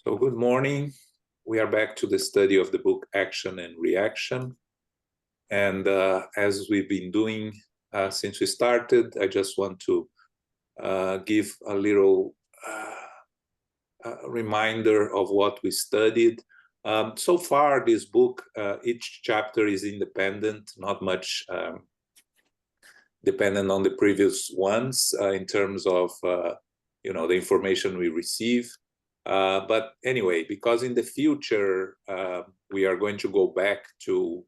So good morning. We are back to the study of the book Action and Reaction. And as we've been doing since we started, I just want to give a little reminder of what we studied. So far, this book, each chapter is independent, not much dependent on the previous ones in terms of the information we receive. But anyway, because in the future, we are going to go back to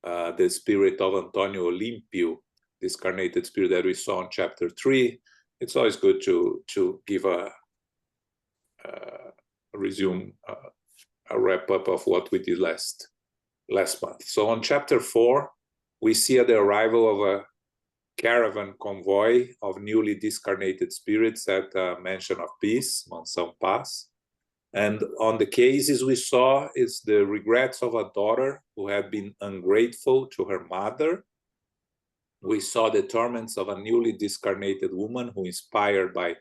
the spirit of Antonio Olimpio, this carnated spirit that we saw in chapter 3, it's always good to give a wrap up of what we did last month. So on chapter 4, we see the arrival of a caravan convoy of newly discarnated spirits at Mansion of Peace, Mansão Paz. And on the cases we saw is the regrets of a daughter who had been ungrateful to her mother. We saw the torments of a newly discarnated woman who, inspired by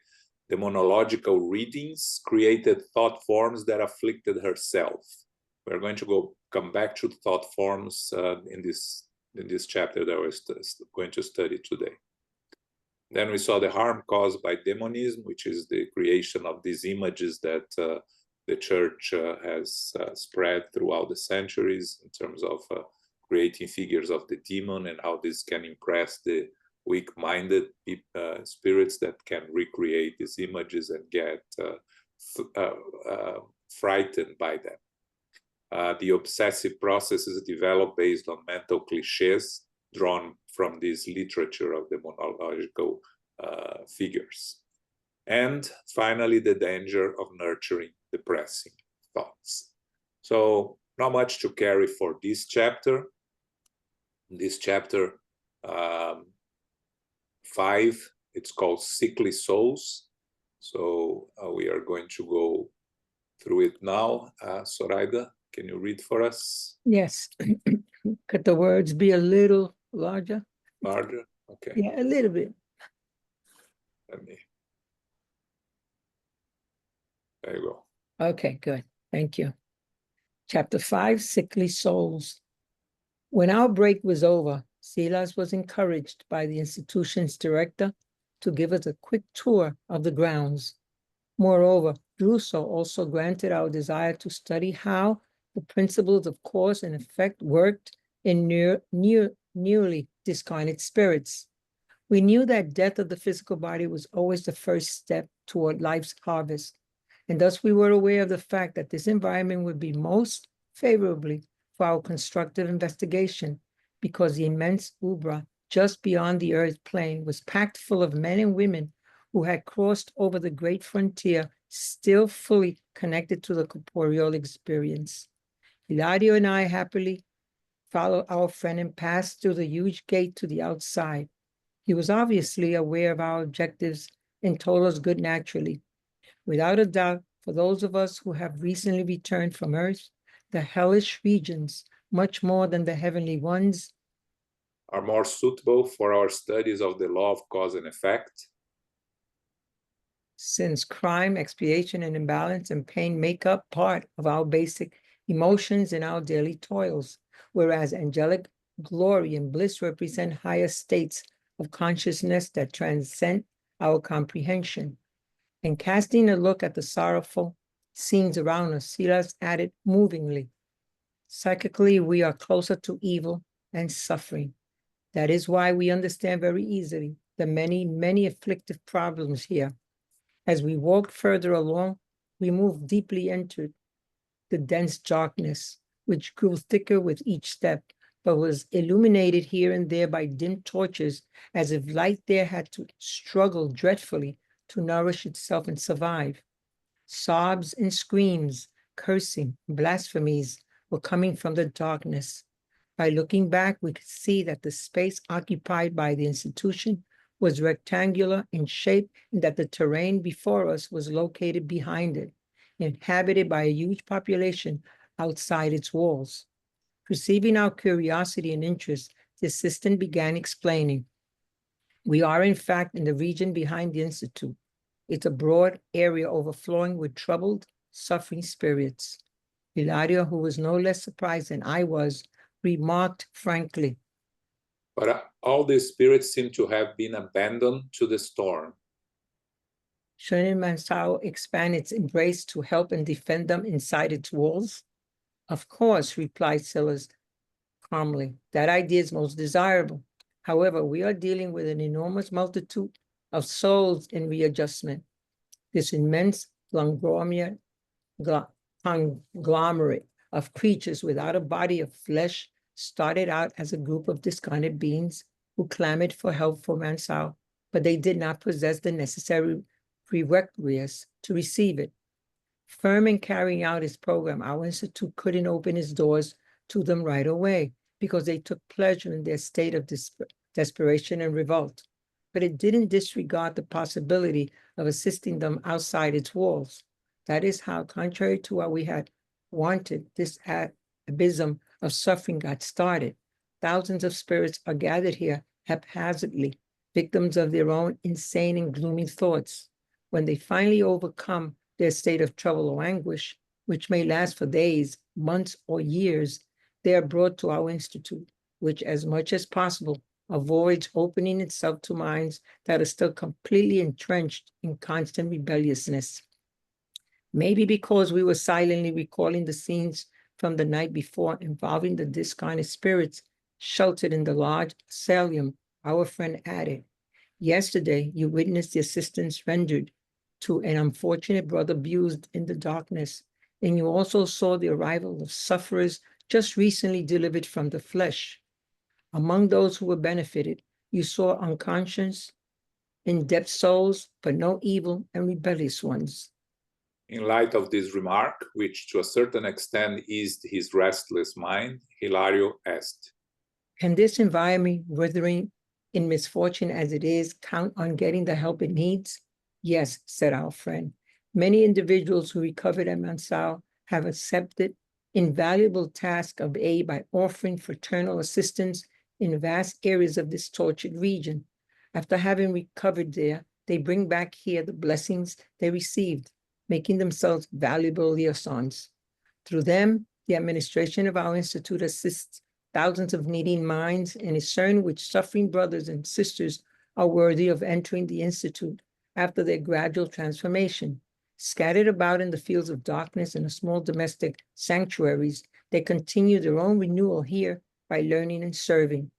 demonological readings, created thought forms that afflicted herself. We're going to come back to thought forms in this chapter that we're going to study today. Then we saw the harm caused by demonism, which is the creation of these images that the church has spread throughout the centuries in terms of creating figures of the demon and how this can impress the weak-minded spirits that can recreate these images and get frightened by them. The obsessive process is developed based on mental cliches drawn from this literature of demonological figures. And finally, the danger of nurturing depressing thoughts. So not much to carry for this chapter. This chapter 5, it's called Sickly Souls. So we are going to go through it now. Zoraida, can you read for us? Yes. Could the words be a little larger? Larger? Okay. Yeah, a little bit. There you go. Okay, good. Thank you. Chapter 5, Sickly Souls. When our break was over, Silas was encouraged by the institution's director to give us a quick tour of the grounds. Moreover, Druso also granted our desire to study how the principles of cause and effect worked in newly discarnate spirits. We knew that death of the physical body was always the first step toward life's harvest, and thus we were aware of the fact that this environment would be most favorably for our constructive investigation, because the immense Ubra just beyond the earth plane was packed full of men and women who had crossed over the great frontier, still fully connected to the corporeal experience. Hilario and I happily followed our friend and passed through the huge gate to the outside. He was obviously aware of our objectives and told us good naturally. Without a doubt, for those of us who have recently returned from Earth, the hellish regions, much more than the heavenly ones, are more suitable for our studies of the law of cause and effect. Since crime, expiation, and imbalance and pain make up part of our basic emotions and our daily toils, whereas angelic glory and bliss represent higher states of consciousness that transcend our comprehension. And casting a look at the sorrowful scenes around us, Silas added movingly, psychically, we are closer to evil and suffering. That is why we understand very easily the many, many afflictive problems here. As we walked further along, we moved deeply into the dense darkness, which grew thicker with each step, but was illuminated here and there by dim torches, as if light there had to struggle dreadfully to nourish itself and survive. Sobs and screams, cursing, blasphemies were coming from the darkness. By looking back, we could see that the space occupied by the institution was rectangular in shape, and that the terrain before us was located behind it, inhabited by a huge population outside its walls. Perceiving our curiosity and interest, the assistant began explaining. We are, in fact, in the region behind the Institute. It's a broad area overflowing with troubled suffering spirits. Hilario, who was no less surprised than I was, remarked frankly, "But all these spirits seem to have been abandoned to the storm." "Shouldn't Mansao expand its embrace to help and defend them inside its walls?" "Of course," replied Silas calmly. "That idea is most desirable. However, we are dealing with an enormous multitude of souls in readjustment. This immense conglomerate of creatures without a body of flesh started out as a group of discarnate beings who clamored for help for Mansao, but they did not possess the necessary prerequisites to receive it. Firm in carrying out its program, our institute couldn't open its doors to them right away because they took pleasure in their state of desperation and revolt. But it didn't disregard the possibility of assisting them outside its walls. That is how, contrary to what we had wanted, this abysm of suffering got started. Thousands of spirits are gathered here haphazardly, victims of their own insane and gloomy thoughts. When they finally overcome their state of trouble or anguish, which may last for days, months, or years, they are brought to our institute, which, as much as possible, avoids opening itself to minds that are still completely entrenched in constant rebelliousness. Maybe because we were silently recalling the scenes from the night before involving the discarnate spirits sheltered in the large asylum, our friend added, "Yesterday, you witnessed the assistance rendered to an unfortunate brother abused in the darkness, and you also saw the arrival of sufferers just recently delivered from the flesh. Among those who were benefited, you saw unconscious, in-depth souls, but no evil and rebellious ones." In light of this remark, which to a certain extent eased his restless mind, Hilario asked, "Can this environment, withering in misfortune as it is, count on getting the help it needs?" "Yes," said our friend. "Many individuals who recovered at Mansao have accepted invaluable task of aid by offering fraternal assistance in vast areas of this tortured region. After having recovered there, they bring back here the blessings they received, making themselves valuable liaisons. Through them, the administration of our institute assists thousands of needing minds and is certain which suffering brothers and sisters are worthy of entering the institute after their gradual transformation. Scattered about in the fields of darkness and the small domestic sanctuaries, they continue their own renewal here by learning and serving.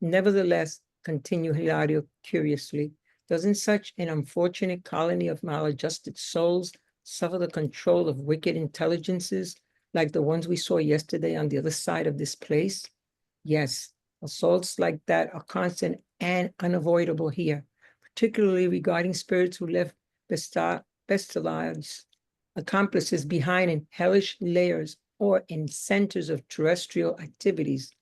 Nevertheless," continued Hilario curiously, "doesn't such an unfortunate colony of maladjusted souls suffer the control of wicked intelligences like the ones we saw yesterday on the other side of this place?" "Yes, assaults like that are constant and unavoidable here, particularly regarding spirits who left bestialized accomplices behind in hellish layers or in centers of terrestrial activities.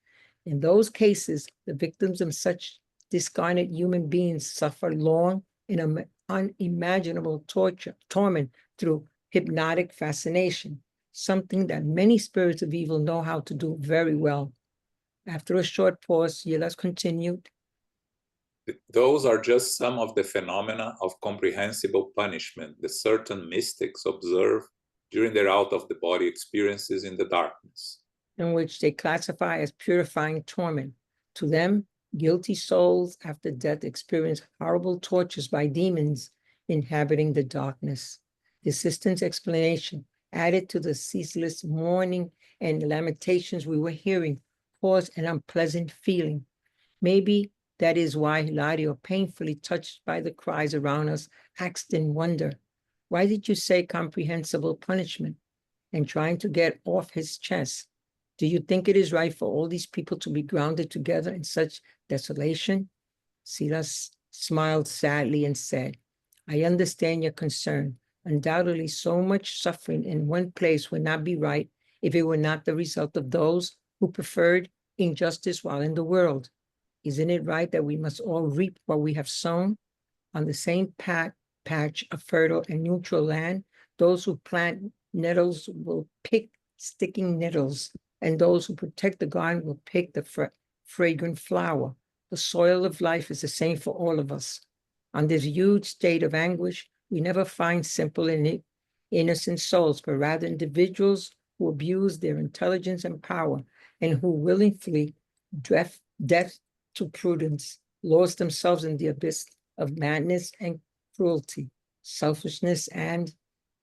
In those cases, the victims of such discarnate human beings suffer long and unimaginable torment through hypnotic fascination, something that many spirits of evil know how to do very well." After a short pause, Silas continued, "Those are just some of the phenomena of comprehensible punishment that certain mystics observe during their out-of-the-body experiences in the darkness, in which they classify as purifying torment. To them, guilty souls after death experience horrible tortures by demons inhabiting the darkness." The assistant's explanation, added to the ceaseless mourning and lamentations we were hearing, caused an unpleasant feeling. Maybe that is why Hilario, painfully touched by the cries around us, asked in wonder, "Why did you say comprehensible punishment?" And trying to get off his chest, "Do you think it is right for all these people to be grounded together in such desolation?" Silas smiled sadly and said, "I understand your concern. Undoubtedly, so much suffering in one place would not be right if it were not the result of those who preferred injustice while in the world. Isn't it right that we must all reap what we have sown? On the same patch of fertile and neutral land, those who plant nettles will pick sticking nettles, and those who protect the garden will pick the fragrant flower. The soil of life is the same for all of us. On this huge state of anguish, we never find simple innocent souls, but rather individuals who abuse their intelligence and power and who willingly deaf to prudence, lost themselves in the abyss of madness and cruelty, selfishness and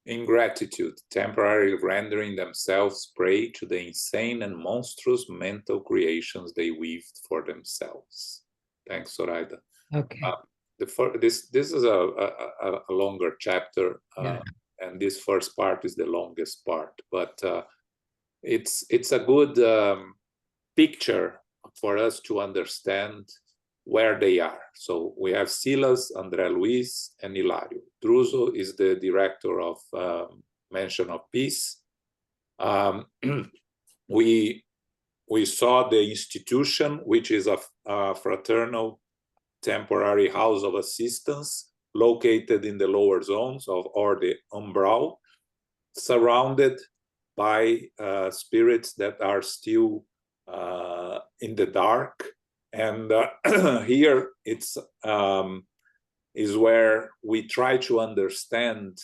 ingratitude, temporarily rendering themselves prey to the insane and monstrous mental creations they weaved for themselves. Thanks, Zoraida. okay. This is a longer chapter, Yeah. and this first part is the longest part, but it's a good picture for us to understand where they are. So we have Silas, Andre Luiz, and Hilario. Druso is the director of Mansion of Peace. We saw the institution, which is a fraternal temporary house of assistance located in the lower zones or the umbral, surrounded by spirits that are still in the dark. And here it's is where we try to understand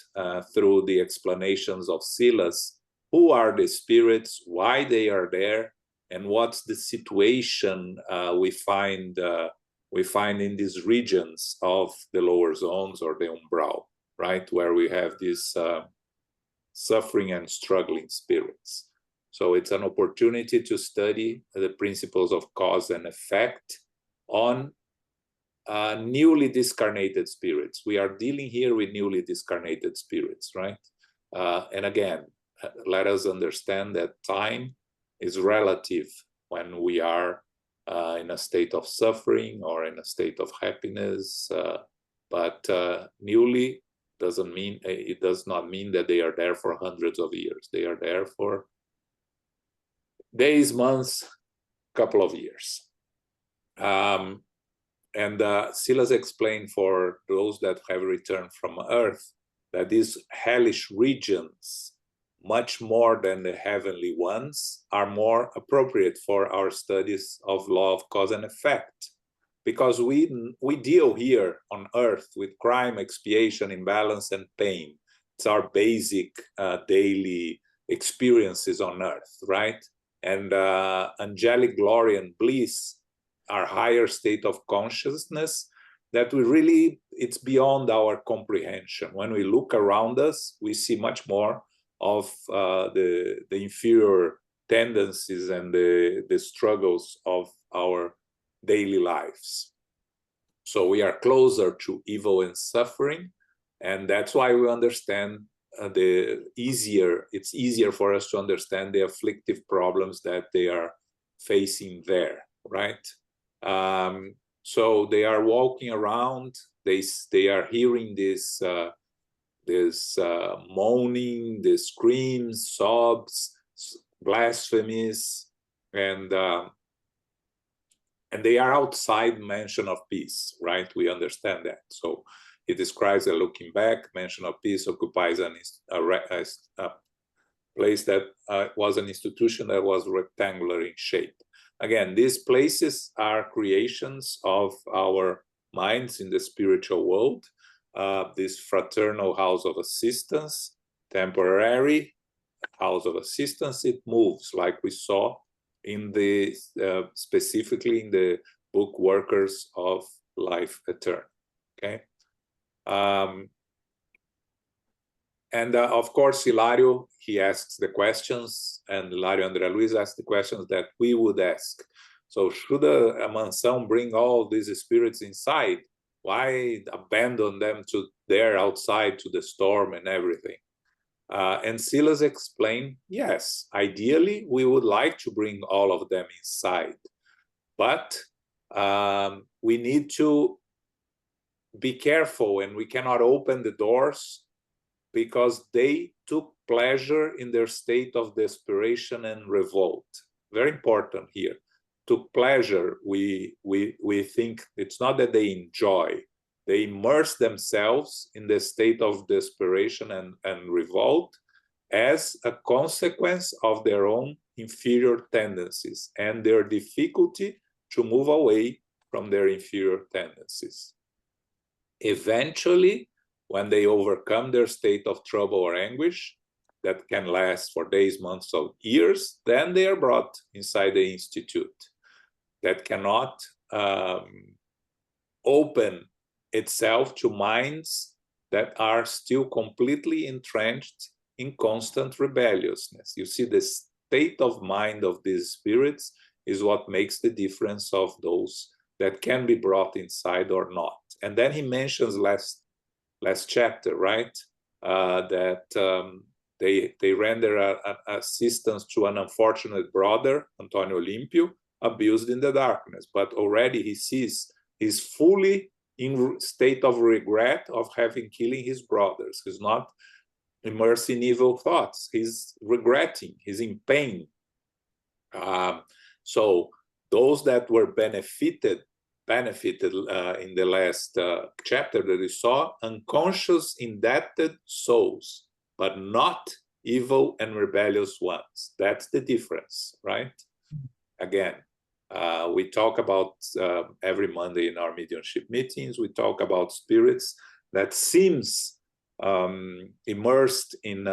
through the explanations of Silas, who are the spirits, why they are there, and what's the situation we find in these regions of the lower zones or the umbral, right, where we have these suffering and struggling spirits. So it's an opportunity to study the principles of cause and effect on newly discarnated spirits. We are dealing here with newly discarnated spirits, right? And again, let us understand that time is relative when we are in a state of suffering or in a state of happiness. But newly doesn't mean, it does not mean that they are there for hundreds of years. They are there for days, months, couple of years. And Silas explained for those that have returned from Earth that these hellish regions, much more than the heavenly ones, are more appropriate for our studies of law of cause and effect. Because we deal here on Earth with crime, expiation, imbalance, and pain. It's our basic daily experiences on Earth, right? And angelic glory and bliss, our higher state of consciousness, that we really, it's beyond our comprehension. When we look around us, we see much more of the inferior tendencies and the struggles of our daily lives. So we are closer to evil and suffering, and that's why we understand it's easier for us to understand the afflictive problems that they are facing there, right? So they are walking around, they are hearing this moaning, the screams, sobs, blasphemies, and they are outside Mansion of Peace, right? We understand that. So it describes that looking back, Mansion of Peace occupies a place that was an institution that was rectangular in shape. Again, these places are creations of our minds in the spiritual world. This fraternal house of assistance, temporary house of assistance, it moves like we saw in the specifically in the book Workers of Life Eternal. Okay. And of course, Hilario, he asks the questions, and Hilario Andre Luiz asks the questions that we would ask. So should a mansão bring all these spirits inside? Why abandon them to there outside to the storm and everything? And Silas explained, yes, ideally, we would like to bring all of them inside. But we need to be careful, and we cannot open the doors because they took pleasure in their state of desperation and revolt. Very important here. Took pleasure, we think it's not that they enjoy. They immerse themselves in the state of desperation and revolt as a consequence of their own inferior tendencies and their difficulty to move away from their inferior tendencies. Eventually, when they overcome their state of trouble or anguish that can last for days, months, or years, then they are brought inside the institute. That cannot open itself to minds that are still completely entrenched in constant rebelliousness. You see, the state of mind of these spirits is what makes the difference of those that can be brought inside or not. And then he mentions last chapter, right, that they render assistance to an unfortunate brother, Antonio Olimpio, abused in the darkness, but already he sees he's fully in state of regret of having killing his brothers. He's not immersed in evil thoughts. He's regretting. He's in pain. So those that were benefited in the last chapter that we saw, unconscious, indebted souls, but not evil and rebellious ones. That's the difference, right? Again, we talk about every Monday in our mediumship meetings, we talk about spirits that seems immersed in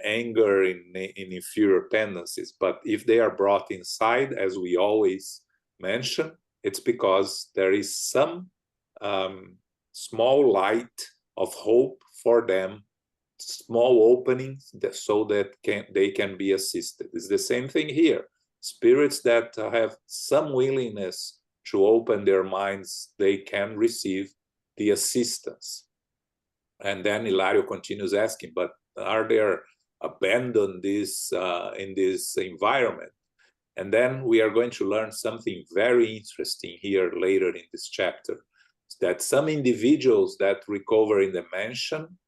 anger, in inferior tendencies. But if they are brought inside, as we always mention, it's because there is some small light of hope for them, small openings so that they can be assisted. It's the same thing here. Spirits that have some willingness to open their minds, they can receive the assistance. And then Hilario continues asking, but are they abandoned in this environment? And then we are going to learn something very interesting here later in this chapter, that some individuals that recover in the mansion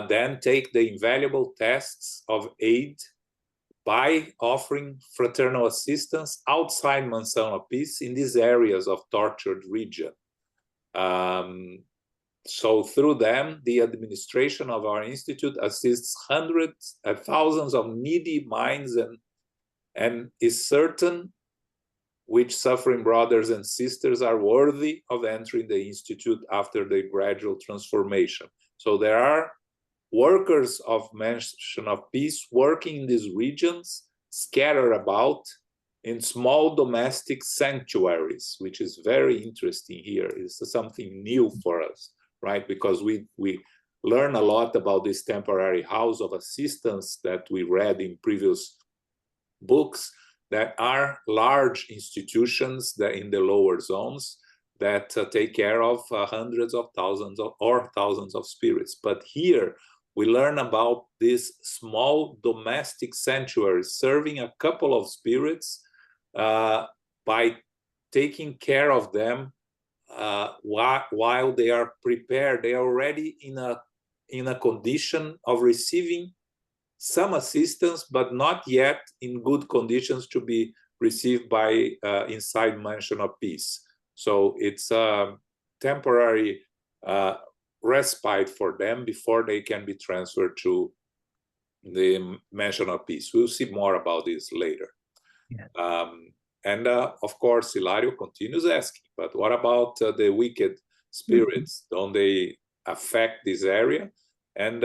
then take the invaluable tests of aid by offering fraternal assistance outside Mansão of Peace in these areas of tortured region. So through them, the administration of our institute assists hundreds and thousands of needy minds and is certain which suffering brothers and sisters are worthy of entering the institute after the gradual transformation. So there are workers of Mansion of Peace working in these regions, scattered about in small domestic sanctuaries, which is very interesting here. It's something new for us, right? Because we learn a lot about this temporary house of assistance that we read in previous books, that are large institutions that in the lower zones that take care of hundreds of thousands or thousands of spirits. But here we learn about this small domestic sanctuary serving a couple of spirits by taking care of them while they are prepared. They are already in a condition of receiving some assistance, but not yet in good conditions to be received by inside Mansion of Peace. So it's a temporary respite for them before they can be transferred to the Mansion of Peace. We'll see more about this later. Yeah. And of course, Hilario continues asking, but what about the wicked spirits? Mm-hmm. Don't they affect this area? And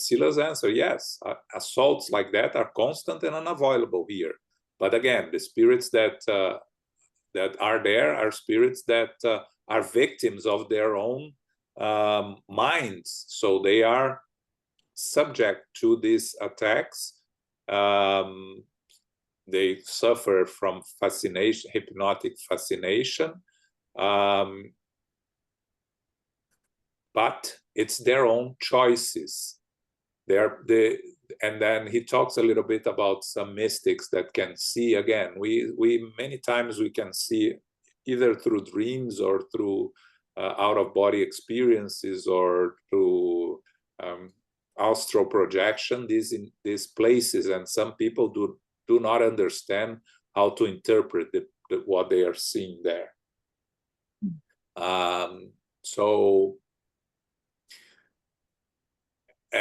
Sila's answer, yes, assaults like that are constant and unavoidable here. But again, the spirits that are there are spirits that are victims of their own minds. So they are subject to these attacks. They suffer from fascination, hypnotic fascination. But it's their own choices. And then he talks a little bit about some mystics that can see. Again, we many times we can see either through dreams or through out-of-body experiences or through astral projection these places, and some people do not understand how to interpret what they are seeing there. So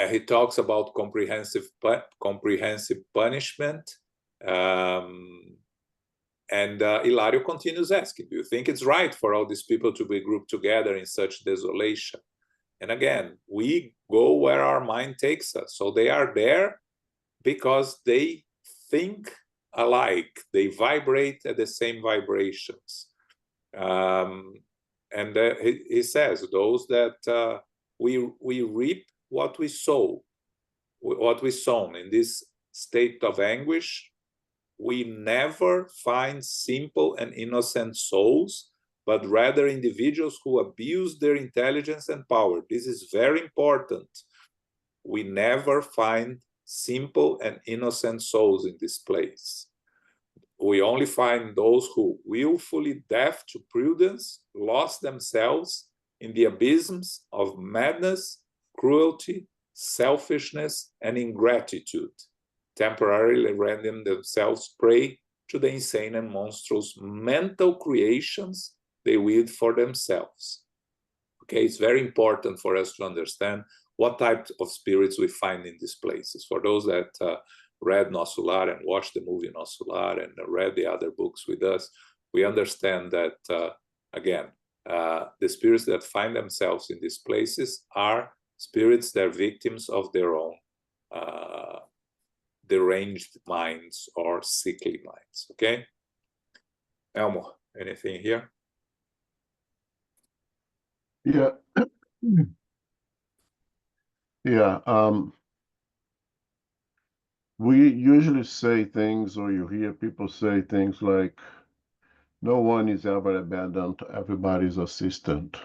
he talks about comprehensive punishment, and Hilario continues asking, do you think it's right for all these people to be grouped together in such desolation? And again, we go where our mind takes us. So they are there because they think alike. They vibrate at the same vibrations. And he says, those that we reap what we sow, what we sown. In this state of anguish, we never find simple and innocent souls, but rather individuals who abuse their intelligence and power. This is very important. We never find simple and innocent souls in this place. We only find those who, willfully deaf to prudence, lost themselves in the abysms of madness, cruelty, selfishness, and ingratitude, temporarily rendering themselves prey to the insane and monstrous mental creations they weave for themselves. Okay, it's very important for us to understand what type of spirits we find in these places. For those that read Nosso Lar and watched the movie Nosso Lar and read the other books with us, we understand that, again, the spirits that find themselves in these places are spirits that are victims of their own deranged minds or sickly minds, okay? Elmo, anything here? Yeah. Yeah. We usually say things, or you hear people say things like, no one is ever abandoned, everybody's assisted.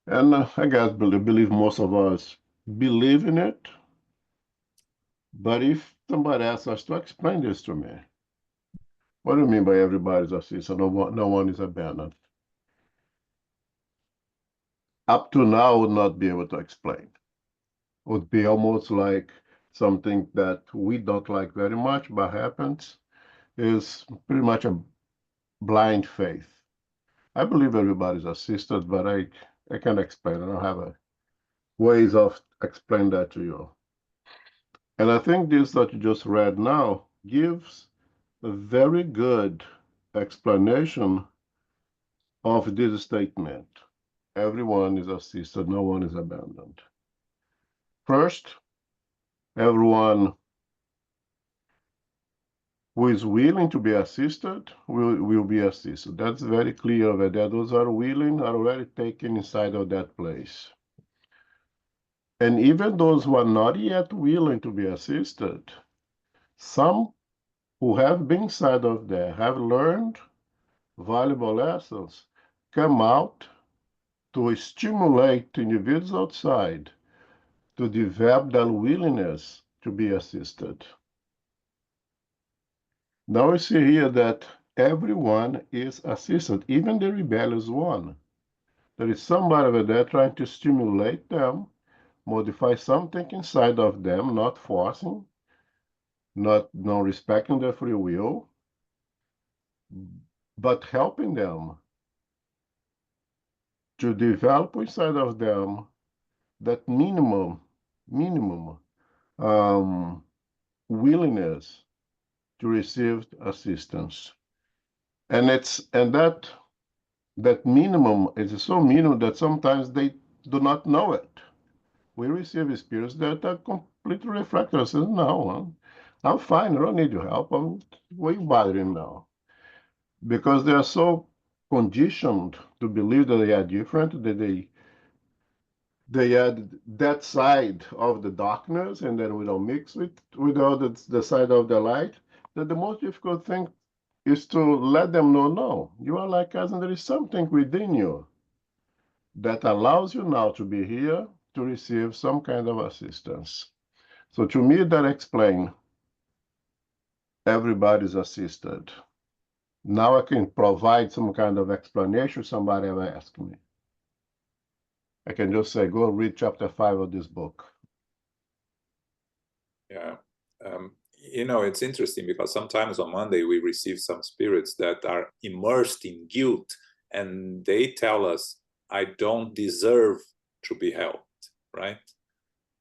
And I guess believe most of us believe in it. But if somebody asks us to explain this to me, what do you mean by everybody's assisted? No one is abandoned. Up to now, I would not be able to explain. It would be almost like something that we don't like very much, but happens, is pretty much a blind faith. I believe everybody's assisted, but I can't explain. I don't have ways of explaining that to you. And I think this that you just read now gives a very good explanation of this statement. Everyone is assisted, no one is abandoned. First, everyone who is willing to be assisted will be assisted. That's very clear over there. Those are willing are already taken inside of that place. And even those who are not yet willing to be assisted, some who have been inside of there, have learned valuable lessons, come out to stimulate individuals outside to develop that willingness to be assisted. Now we see here that everyone is assisted, even the rebellious one. There is somebody over there trying to stimulate them, modify something inside of them, not forcing, not respecting their free will, but helping them to develop inside of them that minimum willingness to receive assistance. And that minimum is so minimum that sometimes they do not know it. We receive spirits that are completely refractory. Says, no, I'm fine. I don't need your help. Why are you bothering now? Because they are so conditioned to believe that they are different, that they had that side of the darkness, and then we don't mix with all the side of the light, that the most difficult thing is to let them know, no, you are like us, and there is something within you that allows you now to be here to receive some kind of assistance. So to me, that explains everybody's assisted. Now I can provide some kind of explanation if somebody ever asks me. I can just say, go read chapter 5 of this book. Yeah. It's interesting because sometimes on Monday we receive some spirits that are immersed in guilt, and they tell us, I don't deserve to be helped, right?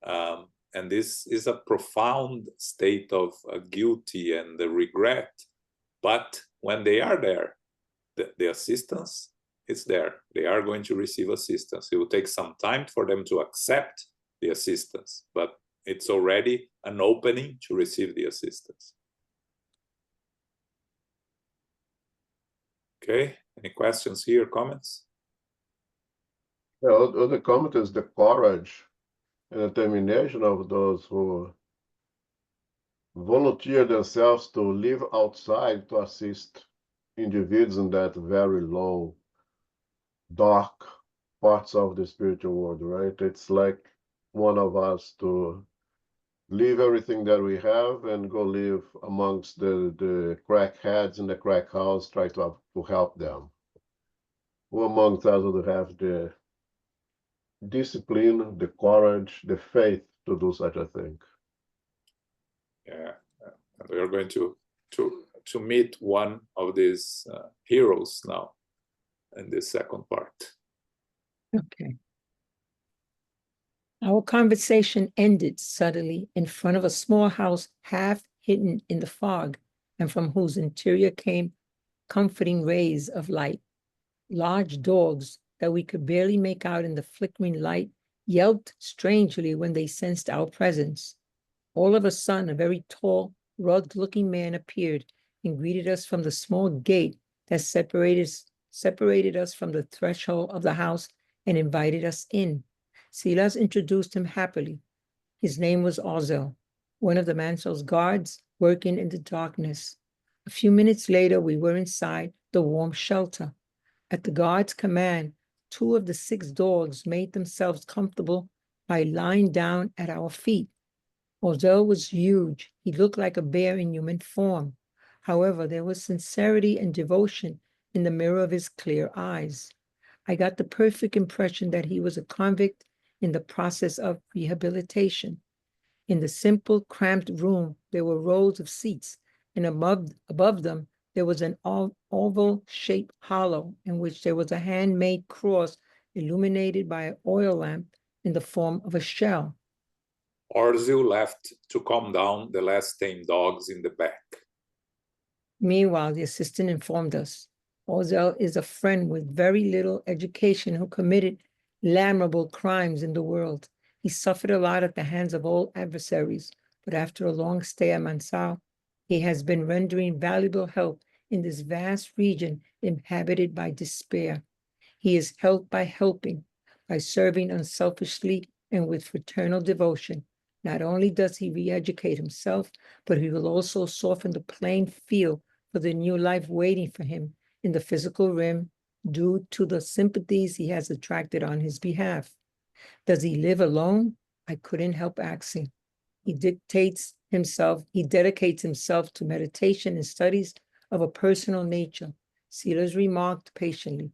And this is a profound state of guilty and the regret. But when they are there, the assistance it's there. They are going to receive assistance. It will take some time for them to accept the assistance, but it's already an opening to receive the assistance. Okay, any questions here, comments? Yeah, the comment is the courage and determination of those who volunteer themselves to live outside to assist individuals in that very low, dark parts of the spiritual world, right? It's like one of us to leave everything that we have and go live amongst the crackheads in the crack house, try to help them. Who amongst us would have the discipline, the courage, the faith to do such a thing? Yeah, and we are going to meet one of these heroes now in this second part. Okay. Our conversation ended suddenly in front of a small house half hidden in the fog, and from whose interior came comforting rays of light. Large dogs that we could barely make out in the flickering light yelped strangely when they sensed our presence. All of a sudden, a very tall, rugged-looking man appeared and greeted us from the small gate that separated us from the threshold of the house and invited us in. Silas introduced him happily. His name was Ozel, one of the mansel's guards working in the darkness. A few minutes later, we were inside the warm shelter. At the guard's command, 2 of the 6 dogs made themselves comfortable by lying down at our feet. Ozel was huge. He looked like a bear in human form. However, there was sincerity and devotion in the mirror of his clear eyes. I got the perfect impression that he was a convict in the process of rehabilitation. In the simple, cramped room, there were rows of seats, and above them, there was an oval-shaped hollow in which there was a handmade cross illuminated by an oil lamp in the form of a shell. Orzil left to calm down the last tame dogs in the back. Meanwhile, the assistant informed us, Ozel is a friend with very little education who committed lamentable crimes in the world. He suffered a lot at the hands of old adversaries, but after a long stay at Mansal, he has been rendering valuable help in this vast region inhabited by despair. He is helped by helping, by serving unselfishly and with fraternal devotion. Not only does he re-educate himself, but he will also soften the playing field for the new life waiting for him in the physical realm due to the sympathies he has attracted on his behalf. Does he live alone? I couldn't help asking. He dedicates himself to meditation and studies of a personal nature, Silas remarked patiently.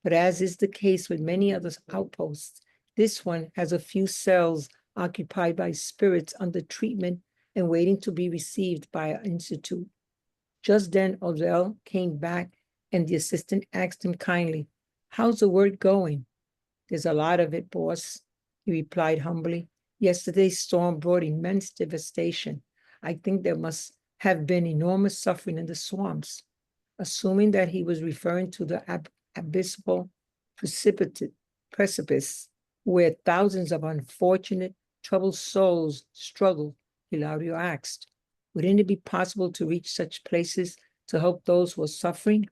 But as is the case with many other outposts, this one has a few cells occupied by spirits under treatment and waiting to be received by our institute. Just then, Ozel came back and the assistant asked him kindly, "How's the work going?" "There's a lot of it, boss," he replied humbly. "Yesterday's storm brought immense devastation. I think there must have been enormous suffering in the swamps." Assuming that he was referring to the abyssal precipice where thousands of unfortunate, troubled souls struggle, Hilario asked, "Wouldn't it be possible to reach such places to help those who are suffering?"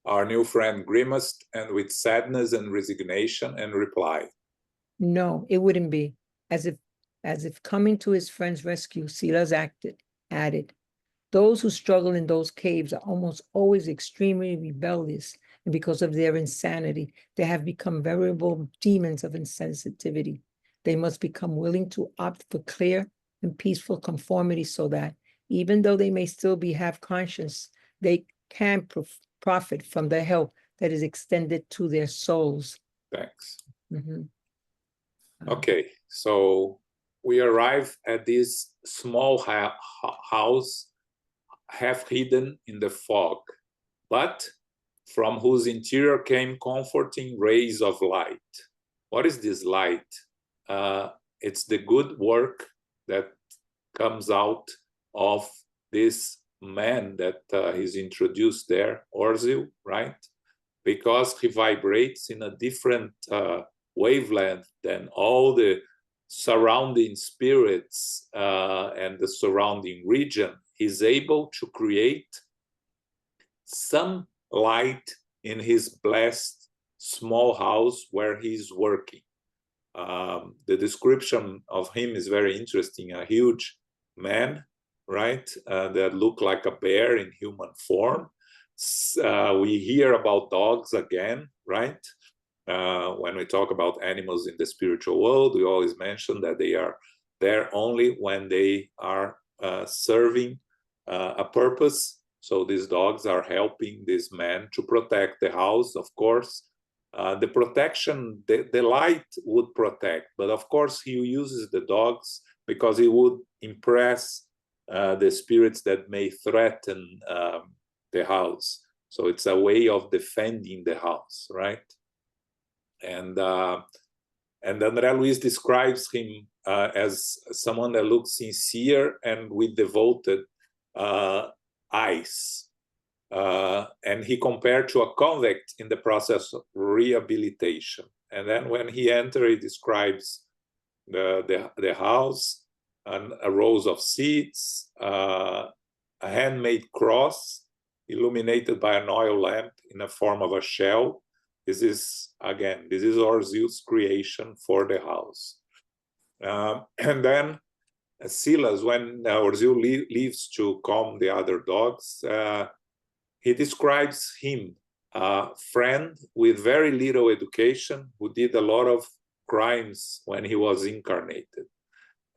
Our new friend grimaced and with sadness and resignation and replied, "No, it wouldn't be." As if coming to his friend's rescue, Silas added, "Those who struggle in those caves are almost always extremely rebellious, and because of their insanity, they have become veritable demons of insensitivity. They must become willing to opt for clear and peaceful conformity so that, even though they may still be half-conscious, they can profit from the help that is extended to their souls." Thanks. Mhm. Okay, so we arrive at this small house, half hidden in the fog, but from whose interior came comforting rays of light. What is this light? It's the good work that comes out of this man that is introduced there, Orzil, right? because he vibrates in a different wavelength than all the surrounding spirits and the surrounding region. He's able to create some light in his blessed small house where he's working. The description of him is very interesting. A huge man, right, that looked like a bear in human form. We hear about dogs again, right? When we talk about animals in the spiritual world, we always mention that they are there only when they are serving a purpose. So these dogs are helping this man to protect the house, of course. The protection, the light would protect, but of course he uses the dogs because he would impress the spirits that may threaten the house. So it's a way of defending the house, right? And Andre Luiz describes him as someone that looks sincere and with devoted eyes. And he compared to a convict in the process of rehabilitation. And then when he enters, he describes the house, and a rows of seats, a handmade cross illuminated by an oil lamp in the form of a shell. This is Orziu's creation for the house. And then Silas, when Orziu leaves to calm the other dogs, he describes him, a friend with very little education, who did a lot of crimes when he was incarnated.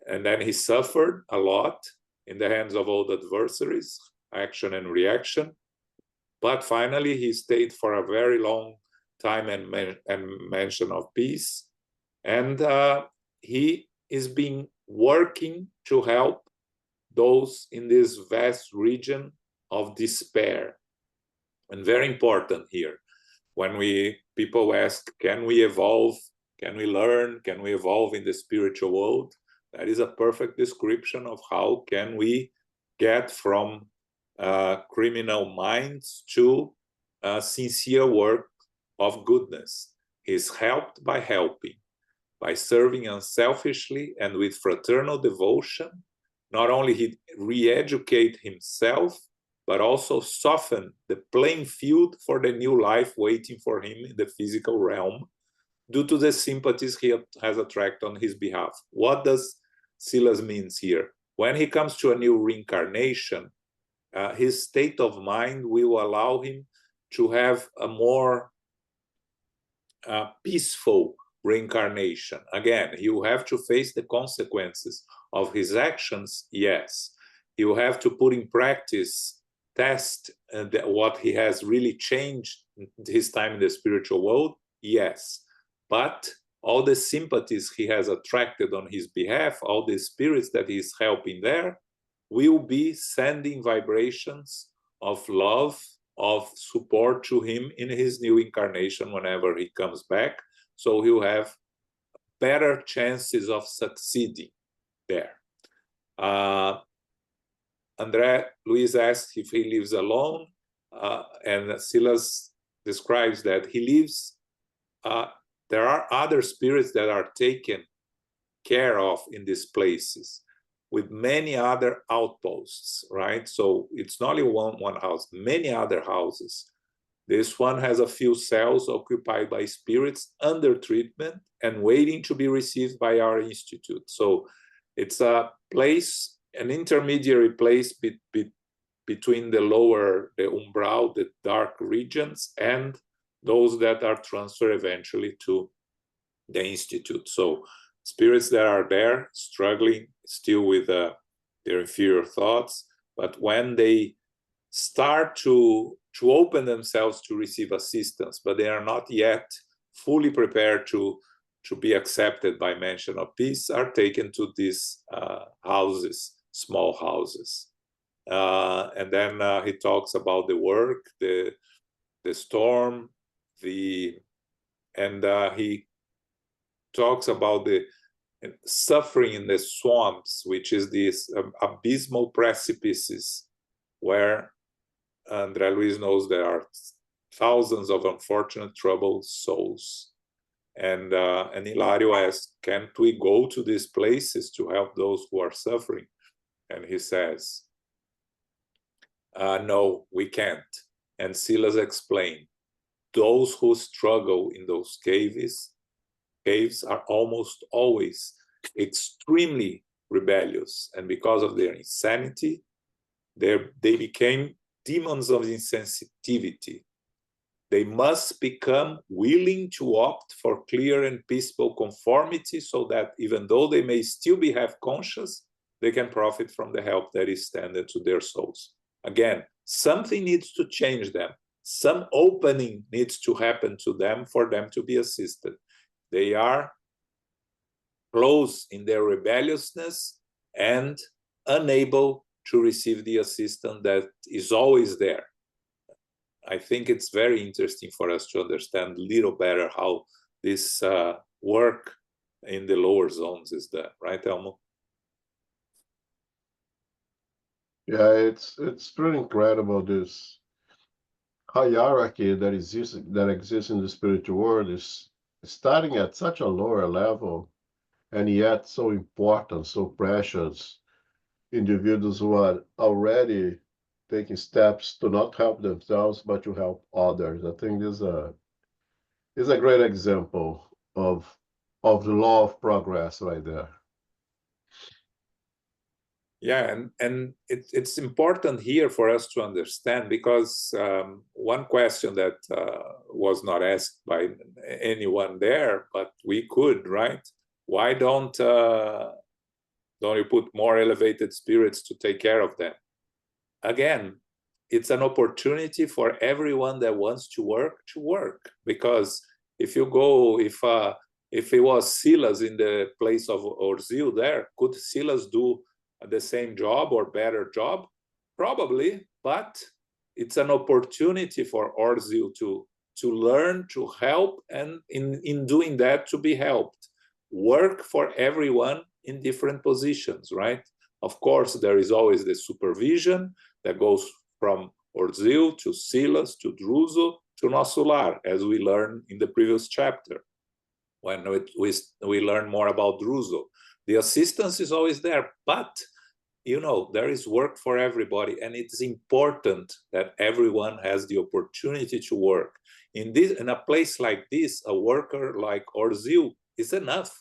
And then he suffered a lot in the hands of old adversaries, action and reaction. But finally, he stayed for a very long time and mention of peace. And he is been working to help those in this vast region of despair. And very important here, when people ask, can we evolve? Can we learn? Can we evolve in the spiritual world? That is a perfect description of how can we get from criminal minds to sincere work of goodness. He's helped by helping, by serving unselfishly and with fraternal devotion. Not only he re-educate himself, but also soften the playing field for the new life waiting for him in the physical realm due to the sympathies he has attracted on his behalf. What does Silas means here? When he comes to a new reincarnation, his state of mind will allow him to have a more peaceful reincarnation. Again, he will have to face the consequences of his actions, yes. He will have to put in practice, test what he has really changed his time in the spiritual world, yes. But all the sympathies he has attracted on his behalf, all the spirits that he's helping there, will be sending vibrations of love, of support to him in his new incarnation whenever he comes back. So he'll have better chances of succeeding there. Andre Luiz asks if he lives alone, and Silas describes that he lives, there are other spirits that are taken care of in these places with many other outposts, right? So it's not only one house, many other houses. This one has a few cells occupied by spirits under treatment and waiting to be received by our institute. So it's a place, an intermediary place between the umbral, the dark regions, and those that are transferred eventually to the institute. So spirits that are there struggling still with their inferior thoughts, but when they start to open themselves to receive assistance, but they are not yet fully prepared to be accepted by mention of peace, are taken to these houses, small houses. And then he talks about the work, the storm, and he talks about the suffering in the swamps, which is these abysmal precipices where Andre Luiz knows there are thousands of unfortunate troubled souls. And Hilario asked, can't we go to these places to help those who are suffering? And he says, no, we can't. And Silas explained, those who struggle in those caves are almost always extremely rebellious. And because of their insanity, they became demons of insensitivity. They must become willing to opt for clear and peaceful conformity so that even though they may still be half-conscious, they can profit from the help that is tended to their souls. Again, something needs to change them. Some opening needs to happen to them for them to be assisted. They are close in their rebelliousness and unable to receive the assistance that is always there. I think it's very interesting for us to understand a little better how this work in the lower zones is done, right, Elmo? Yeah, it's pretty incredible, this hierarchy that exists in the spiritual world is starting at such a lower level, and yet so important, so precious. Individuals who are already taking steps to not help themselves, but to help others. I think this is a great example of the law of progress right there. Yeah, and it's important here for us to understand, because one question that was not asked by anyone there, but we could, right? Why don't you put more elevated spirits to take care of them? Again, it's an opportunity for everyone that wants to work, because if you go, if it was Silas in the place of Orzil there, could Silas do the same job or better job? Probably, but it's an opportunity for Orzil to learn, to help, and in doing that, to be helped. Work for everyone in different positions, right? Of course, there is always the supervision that goes from Orzil to Silas to Druso to Nosso Lar, as we learned in the previous chapter, when we learn more about Druso. The assistance is always there, but you know, there is work for everybody, and it's important that everyone has the opportunity to work. In a place like this, a worker like Orzil is enough.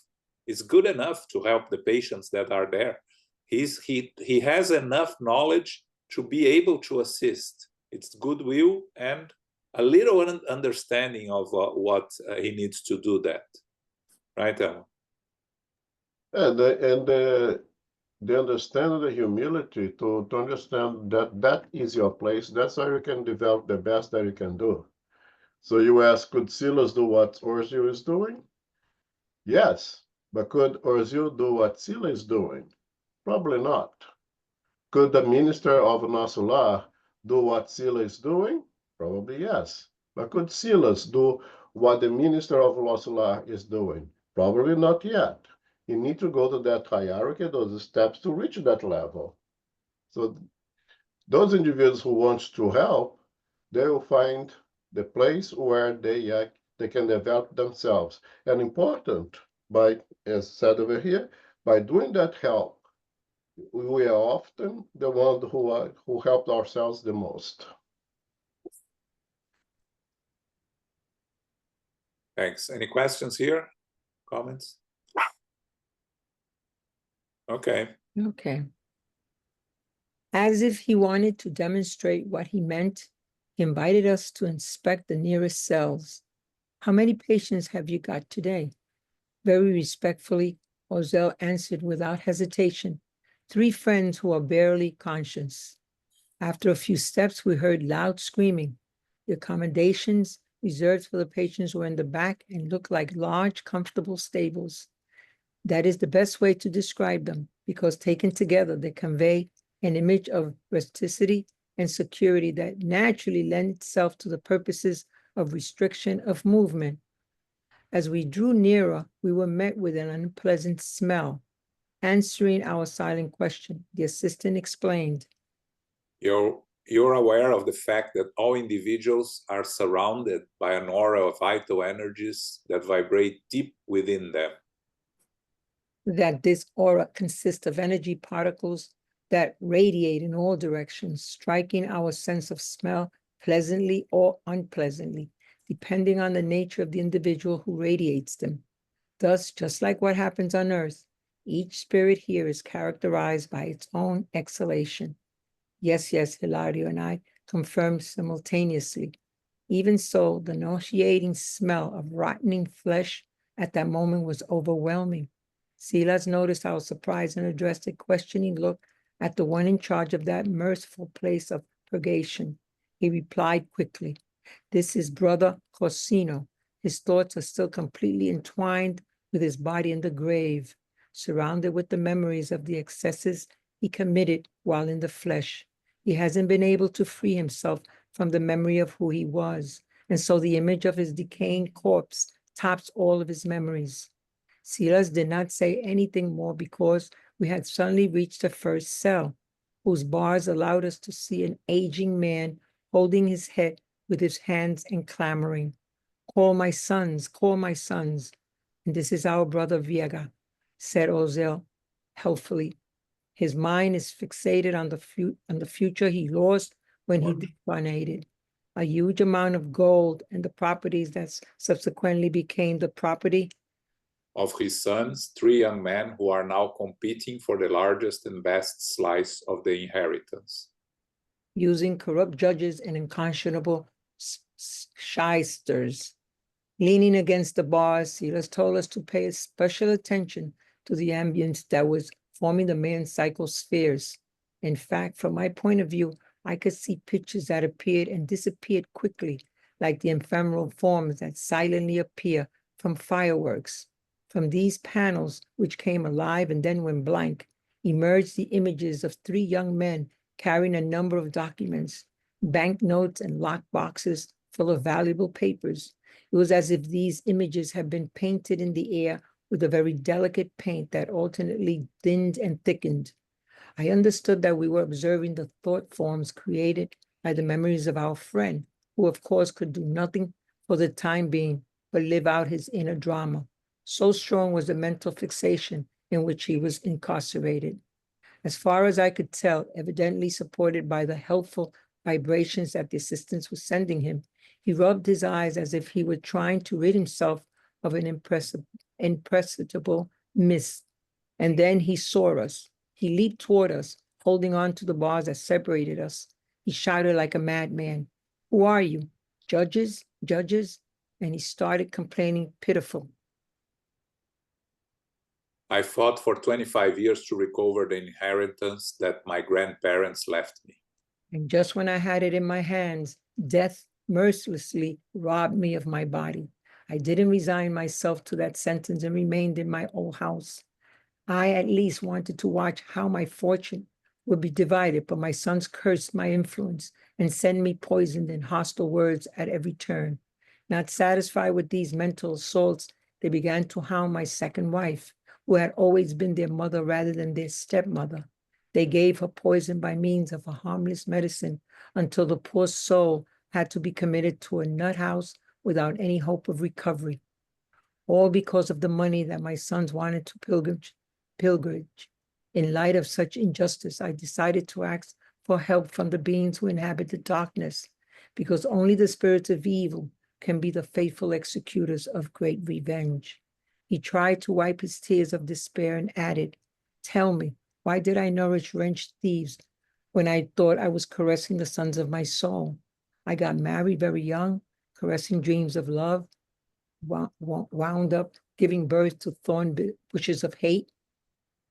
It's good enough to help the patients that are there. He has enough knowledge to be able to assist. It's goodwill and a little understanding of what he needs to do that. Right, Emma? And the understanding, the humility to understand that is your place. That's how you can develop the best that you can do. So you ask, could Silas do what Orzil is doing? Yes, but could Orzil do what Silas is doing? Probably not. Could the minister of Nosso Lar do what Silas is doing? Probably yes. But could Silas do what the minister of Nosso Lar is doing? Probably not yet. You need to go to that hierarchy, those steps to reach that level. So those individuals who want to help, they will find the place where they can develop themselves. And important, as said over here, by doing that help, we are often the ones who helped ourselves the most. Thanks. Any questions here? Comments? Okay. Okay. As if he wanted to demonstrate what he meant, he invited us to inspect the nearest cells. How many patients have you got today? Very respectfully, Orzil answered without hesitation, 3 friends who are barely conscious. After a few steps, we heard loud screaming. The accommodations reserved for the patients were in the back and looked like large, comfortable stables. That is the best way to describe them, because taken together, they convey an image of rusticity and security that naturally lends itself to the purposes of restriction of movement. As we drew nearer, we were met with an unpleasant smell. Answering our silent question, the assistant explained. Your you're aware of the fact that all individuals are surrounded by an aura of vital energies that vibrate deep within them. That this aura consists of energy particles that radiate in all directions, striking our sense of smell pleasantly or unpleasantly, depending on the nature of the individual who radiates them. Thus, just like what happens on Earth, each spirit here is characterized by its own exhalation. Yes, Hilario and I confirmed simultaneously. Even so, the nauseating smell of rotting flesh at that moment was overwhelming. Silas noticed our surprise and addressed a questioning look at the one in charge of that merciful place of purgation. He replied quickly, "This is Brother Corsino. His thoughts are still completely entwined with his body in the grave, surrounded with the memories of the excesses he committed while in the flesh. He hasn't been able to free himself from the memory of who he was, and so the image of his decaying corpse tops all of his memories." Silas did not say anything more because we had suddenly reached the first cell, whose bars allowed us to see an aging man holding his head with his hands and clamoring, call my sons, and this is our brother Viega," said Ozel helpfully. "His mind is fixated on the future he lost when he decarnated. A huge amount of gold and the properties that subsequently became the property of his sons, 3 young men who are now competing for the largest and best slice of the inheritance. Using corrupt judges and unconscionable shysters. Leaning against the bars, Silas told us to pay special attention to the ambience that was forming the man's psychospheres. In fact, from my point of view, I could see pictures that appeared and disappeared quickly, like the ephemeral forms that silently appear from fireworks. From these panels, which came alive and then went blank, emerged the images of 3 young men carrying a number of documents, banknotes and lock boxes full of valuable papers. It was as if these images had been painted in the air with a very delicate paint that alternately thinned and thickened. I understood that we were observing the thought forms created by the memories of our friend, who of course could do nothing for the time being but live out his inner drama. So strong was the mental fixation in which he was incarcerated. As far as I could tell, evidently supported by the helpful vibrations that the assistants were sending him, he rubbed his eyes as if he were trying to rid himself of an imperceptible mist. And then he saw us. He leaped toward us, holding on to the bars that separated us. He shouted like a madman, "Who are you? Judges? Judges?" And he started complaining pitiful. I fought for 25 years to recover the inheritance that my grandparents left me. And just when I had it in my hands, death mercilessly robbed me of my body. I didn't resign myself to that sentence and remained in my old house. I at least wanted to watch how my fortune would be divided, but my sons cursed my influence and sent me poisoned and hostile words at every turn. Not satisfied with these mental assaults, they began to hound my second wife, who had always been their mother rather than their stepmother. They gave her poison by means of a harmless medicine until the poor soul had to be committed to a nut house without any hope of recovery. All because of the money that my sons wanted to pilgrimage. In light of such injustice, I decided to ask for help from the beings who inhabit the darkness, because only the spirits of evil can be the faithful executors of great revenge. He tried to wipe his tears of despair and added, "Tell me, why did I nourish wretched thieves when I thought I was caressing the sons of my soul? I got married very young, caressing dreams of love, wound up giving birth to thorn bushes of hate."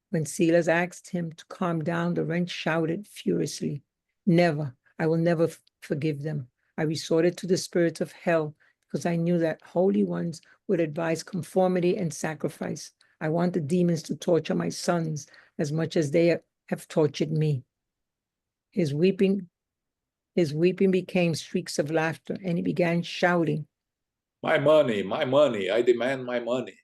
When Silas asked him to calm down, the wretch shouted furiously, "Never, I will never forgive them. I resorted to the spirits of hell because I knew that holy ones would advise conformity and sacrifice. I want the demons to torture my sons as much as they have tortured me." His weeping became streaks of laughter, and he began shouting, my money, I demand my money."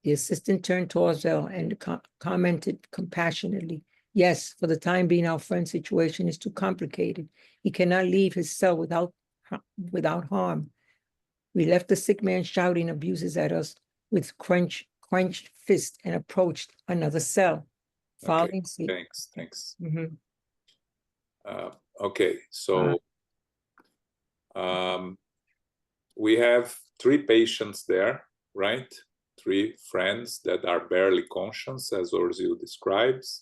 The assistant turned to Ozel and commented compassionately, Yes, for the time being, our friend's situation is too complicated. He cannot leave his cell without harm. We left the sick man shouting abuses at us with clenched fist and approached another cell. Okay, Following thanks. Mhm. Okay, so we have 3 patients there, right? 3 friends that are barely conscious, as Orzil describes.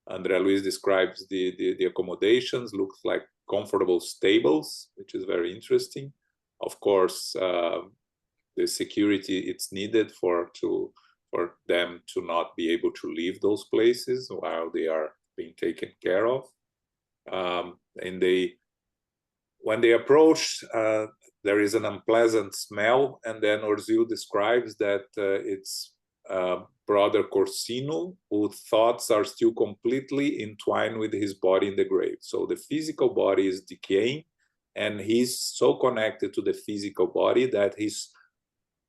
Andre Luiz describes the accommodations, looks like comfortable stables, which is very interesting. Of course, the security it's needed for them to not be able to leave those places while they are being taken care of. And when they approach, there is an unpleasant smell, and then Orzil describes that it's Brother Corsino, whose thoughts are still completely entwined with his body in the grave. So the physical body is decaying, and he's so connected to the physical body that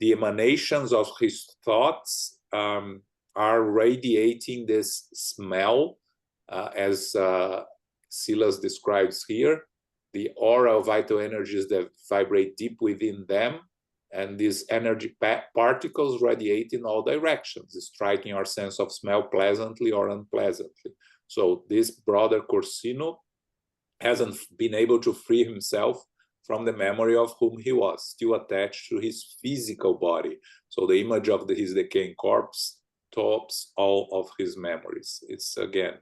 the emanations of his thoughts are radiating this smell, as Silas describes here, the aura of vital energies that vibrate deep within them, and these energy particles radiate in all directions, striking our sense of smell pleasantly or unpleasantly. So this Brother Corsino hasn't been able to free himself from the memory of whom he was, still attached to his physical body. So the image of his decaying corpse tops all of his memories. It's again,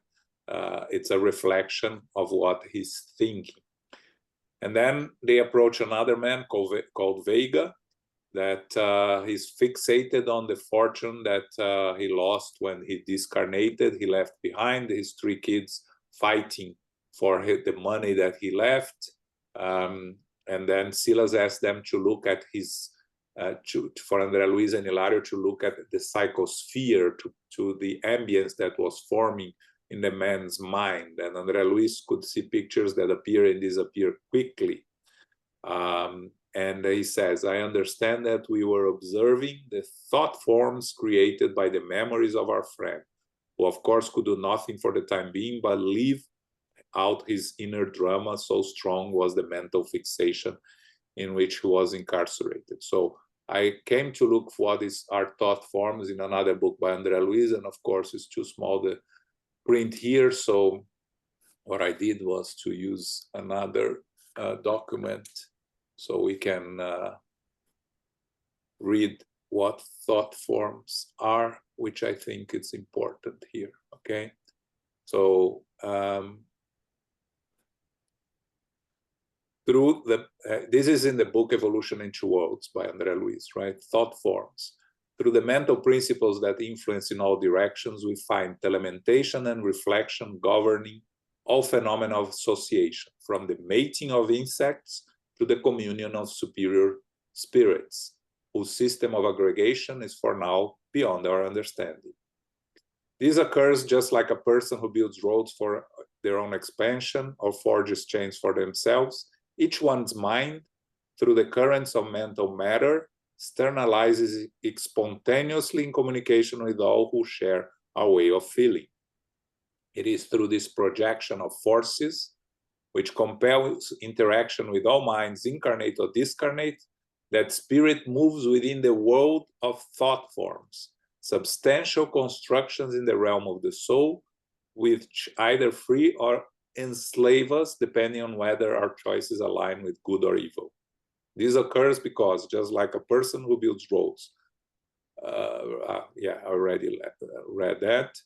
it's a reflection of what he's thinking. And then they approach another man called Vega, that he's fixated on the fortune that he lost when he discarnated. He left behind his 3 kids fighting for the money that he left. And then Silas asked them to look at his, for Andre Luiz and Hilario to look at the psychosphere, to the ambience that was forming in the man's mind. And Andre Luiz could see pictures that appear and disappear quickly. And he says, I understand that we were observing the thought forms created by the memories of our friend, who of course could do nothing for the time being, but live out his inner drama, so strong was the mental fixation in which he was incarcerated. So I came to look for what are thought forms in another book by Andre Luiz, and of course it's too small to print here, so what I did was to use another document so we can read what thought forms are, which I think is important here, okay? So through this is in the book Evolution in Two Worlds by Andre Luiz, right? Thought forms. Through the mental principles that influence in all directions, we find telementation and reflection governing all phenomena of association, from the mating of insects to the communion of superior spirits, whose system of aggregation is for now beyond our understanding. This occurs just like a person who builds roads for their own expansion or forges chains for themselves. Each one's mind, through the currents of mental matter, externalizes it spontaneously in communication with all who share our way of feeling. It is through this projection of forces, which compels interaction with all minds, incarnate or discarnate, that spirit moves within the world of thought forms, substantial constructions in the realm of the soul, which either free or enslave us, depending on whether our choices align with good or evil. This occurs because, just like a person who builds roads, I already read that,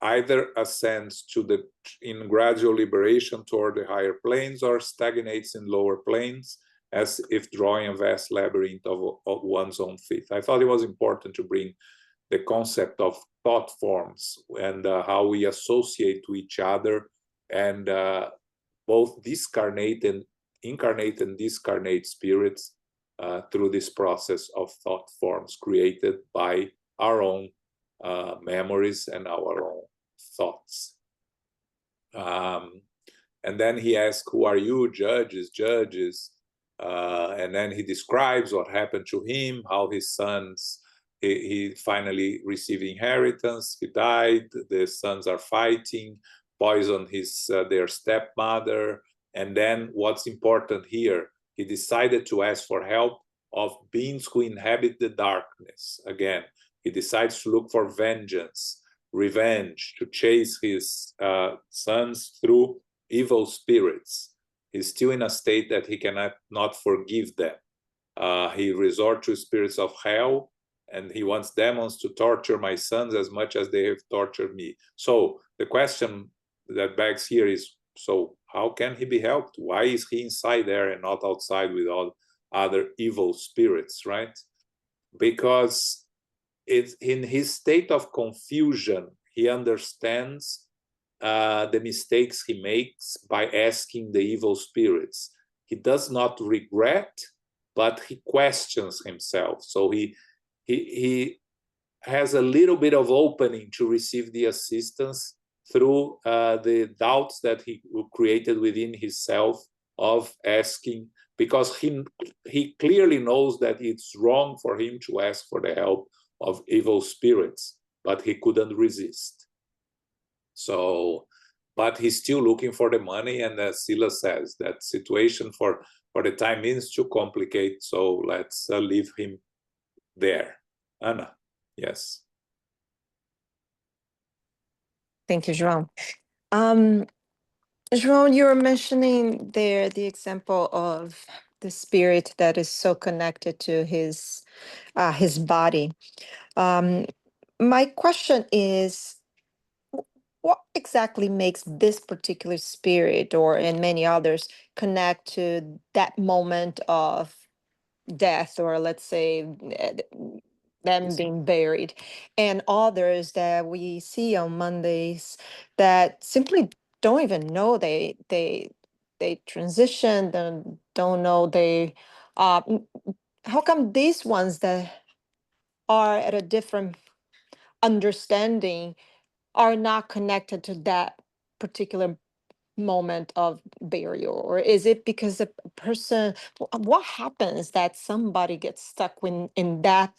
either ascends in gradual liberation toward the higher planes or stagnates in lower planes, as if drawing a vast labyrinth of one's own feet. I thought it was important to bring the concept of thought forms and how we associate to each other, and both incarnate and discarnate spirits through this process of thought forms created by our own memories and our own thoughts. And then he asks, who are you? Judges. And then he describes what happened to him, how his sons he finally received inheritance. He died. The sons are fighting, poisoned their stepmother. And then what's important here, he decided to ask for help of beings who inhabit the darkness. Again, he decides to look for vengeance, revenge, to chase his sons through evil spirits. He's still in a state that he cannot not forgive them. He resorts to spirits of hell, and he wants demons to torture my sons as much as they have tortured me. So the question that begs here is, so how can he be helped? Why is he inside there and not outside with all other evil spirits, right? Because it's in his state of confusion, he understands the mistakes he makes by asking the evil spirits. He does not regret, but he questions himself. So he has a little bit of opening to receive the assistance through the doubts that he created within himself of asking, because he clearly knows that it's wrong for him to ask for the help of evil spirits, but he couldn't resist. So, but he's still looking for the money, and as Sila says, that situation for the time being is too complicated, so let's leave him there. Anna, yes. Thank you, João. João, you were mentioning there the example of the spirit that is so connected to his body. My question is, what exactly makes this particular spirit, or and many others, connect to that moment of death, or let's say them being buried, and others that we see on Mondays that simply don't even know they transitioned and don't know they how come these ones that are at a different understanding are not connected to that particular moment of burial? Or is it because a person, what happens that somebody gets stuck in that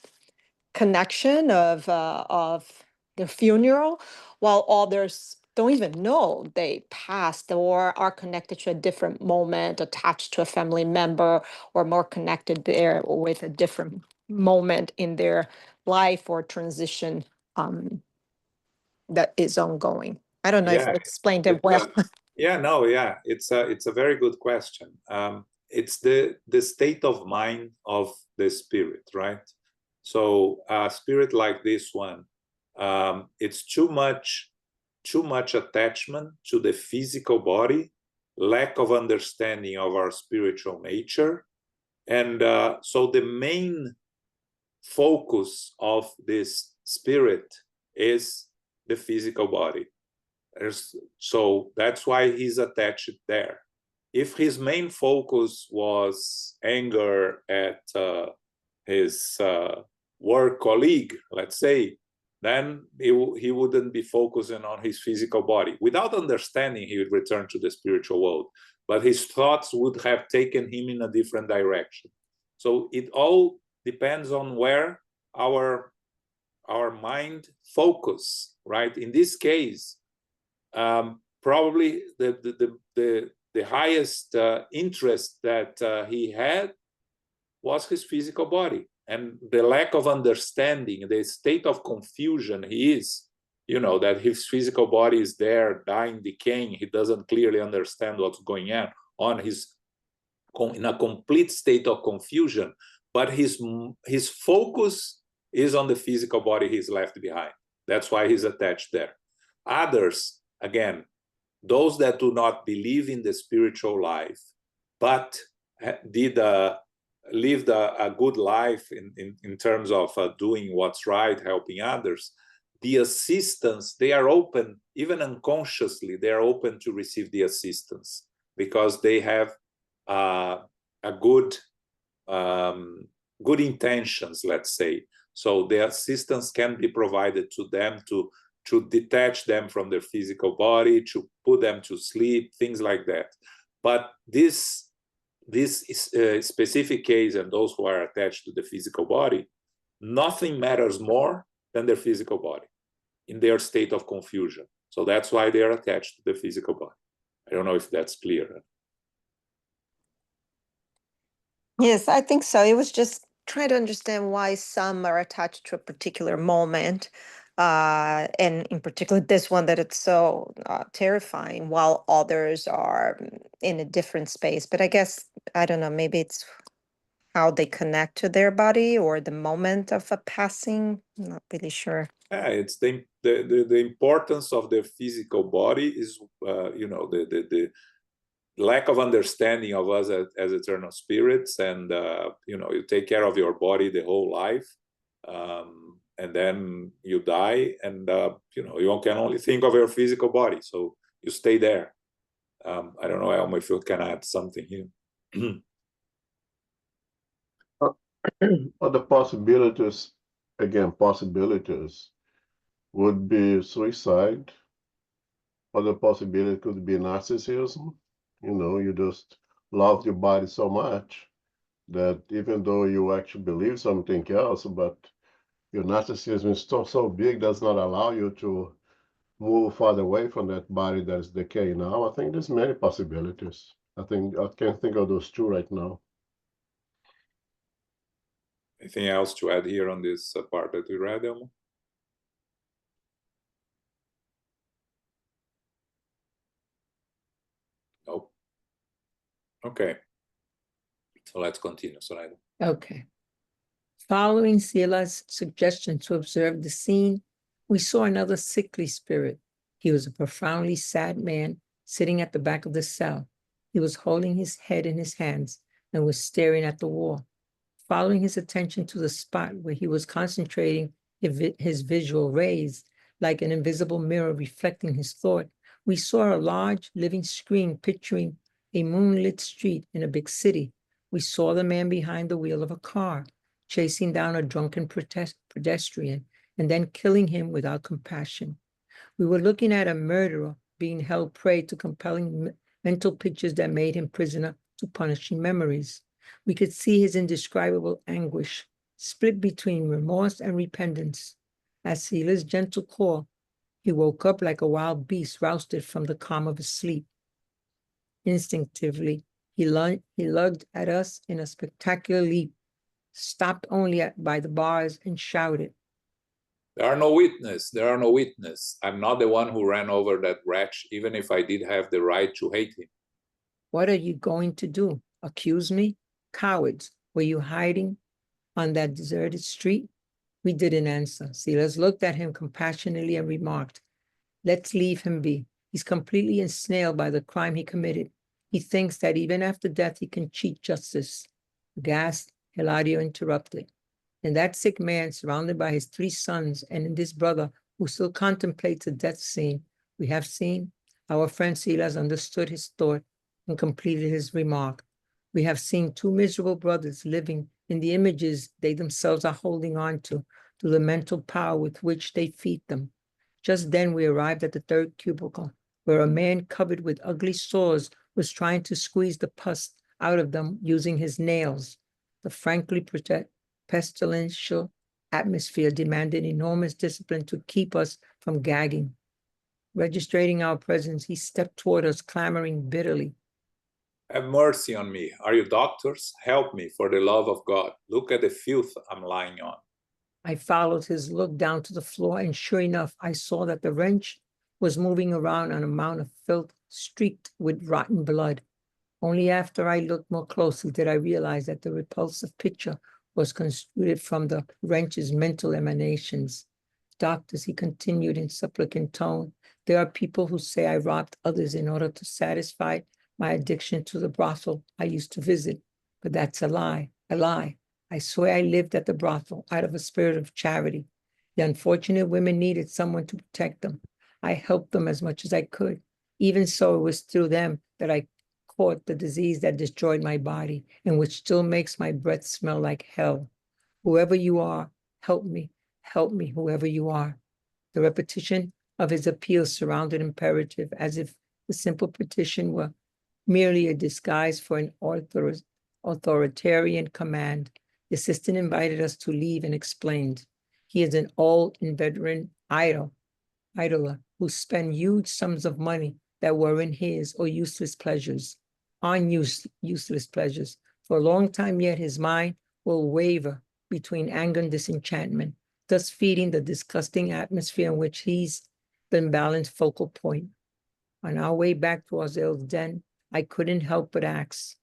connection of their funeral, while others don't even know they passed, or are connected to a different moment, attached to a family member, or more connected there with a different moment in their life or transition that is ongoing? I don't know if I explained it well. It's a very good question. It's the state of mind of the spirit, right? So a spirit like this one, it's too much attachment to the physical body, lack of understanding of our spiritual nature, and so the main focus of this spirit is the physical body. So that's why he's attached there. If his main focus was anger at his work colleague, let's say, then he wouldn't be focusing on his physical body. Without understanding, he would return to the spiritual world, but his thoughts would have taken him in a different direction. So it all depends on where our mind focus, right? In this case, probably the highest interest that he had was his physical body, and the lack of understanding, the state of confusion he is, that his physical body is there, dying, decaying. He doesn't clearly understand what's going on. He's in a complete state of confusion, but his focus is on the physical body he's left behind. That's why he's attached there. Others, again, those that do not believe in the spiritual life, but lived a good life in terms of doing what's right, helping others, the assistance, they are open, even unconsciously, they are open to receive the assistance because they have a good intentions, let's say. So the assistance can be provided to them to detach them from their physical body, to put them to sleep, things like that. But this specific case, and those who are attached to the physical body, nothing matters more than their physical body in their state of confusion. So that's why they are attached to the physical body. I don't know if that's clear. Yes, I think so. It was just trying to understand why some are attached to a particular moment, and in particular this one, that it's so terrifying, while others are in a different space. But I guess, I don't know, maybe it's how they connect to their body or the moment of a passing. I'm not really sure. Yeah, it's the importance of the physical body is, the lack of understanding of us as eternal spirits, and you take care of your body the whole life, and then you die, and you can only think of your physical body, so you stay there. I don't know, Elmo, if you can add something here. Other possibilities, again, possibilities would be suicide. Other possibility could be narcissism. You just love your body so much that even though you actually believe something else, but your narcissism is so big does not allow you to move farther away from that body that is decaying now. I think there's many possibilities. I can't think of those two right now. Anything else to add here on this part that we read, Elmo? Nope. Okay. So let's continue, Soraya. Okay. Following Sila's suggestion to observe the scene, we saw another sickly spirit. He was a profoundly sad man sitting at the back of the cell. He was holding his head in his hands and was staring at the wall. Following his attention to the spot where he was concentrating his visual rays, like an invisible mirror reflecting his thought, we saw a large living screen picturing a moonlit street in a big city. We saw the man behind the wheel of a car, chasing down a drunken pedestrian and then killing him without compassion. We were looking at a murderer being held prey to compelling mental pictures that made him prisoner to punishing memories. We could see his indescribable anguish, split between remorse and repentance. At Sila's gentle call, he woke up like a wild beast roused from the calm of his sleep. Instinctively, he lugged at us in a spectacular leap, stopped only by the bars, and shouted, There are no witness. There are no witness. I'm not the one who ran over that wretch, even if I did have the right to hate him. What are you going to do? Accuse me? Cowards, were you hiding on that deserted street? We didn't answer. Silas looked at him compassionately and remarked, let's leave him be. He's completely ensnared by the crime he committed. He thinks that even after death, he can cheat justice. Aghast, Hilario interrupted. And that sick man, surrounded by his 3 sons, and in this brother who still contemplates the death scene we have seen, our friend Silas understood his thought and completed his remark. We have seen 2 miserable brothers living in the images they themselves are holding on to the mental power with which they feed them. Just then we arrived at the 3rd cubicle, where a man covered with ugly sores was trying to squeeze the pus out of them using his nails. The frankly pestilential atmosphere demanded enormous discipline to keep us from gagging. Registering our presence, he stepped toward us, clamoring bitterly. Have mercy on me. Are you doctors? Help me, for the love of God. Look at the filth I'm lying on. I followed his look down to the floor, and sure enough, I saw that the wrench was moving around on a mound of filth streaked with rotten blood. Only after I looked more closely did I realize that the repulsive picture was constructed from the wrench's mental emanations. Doctors, he continued in supplicant tone, there are people who say I robbed others in order to satisfy my addiction to the brothel I used to visit, but that's a lie, a lie. I swear I lived at the brothel out of a spirit of charity. The unfortunate women needed someone to protect them. I helped them as much as I could. Even so, it was through them that I caught the disease that destroyed my body and which still makes my breath smell like hell. Whoever you are, help me, whoever you are. The repetition of his appeal surrounded imperative as if the simple petition were merely a disguise for an authoritarian command. The assistant invited us to leave and explained, he is an old and veteran idler who spent huge sums of money that weren't his or useless pleasures, useless pleasures. For a long time yet, his mind will waver between anger and disenchantment, thus feeding the disgusting atmosphere in which he's the imbalanced focal point. On our way back to Azel's den, I couldn't help but ask.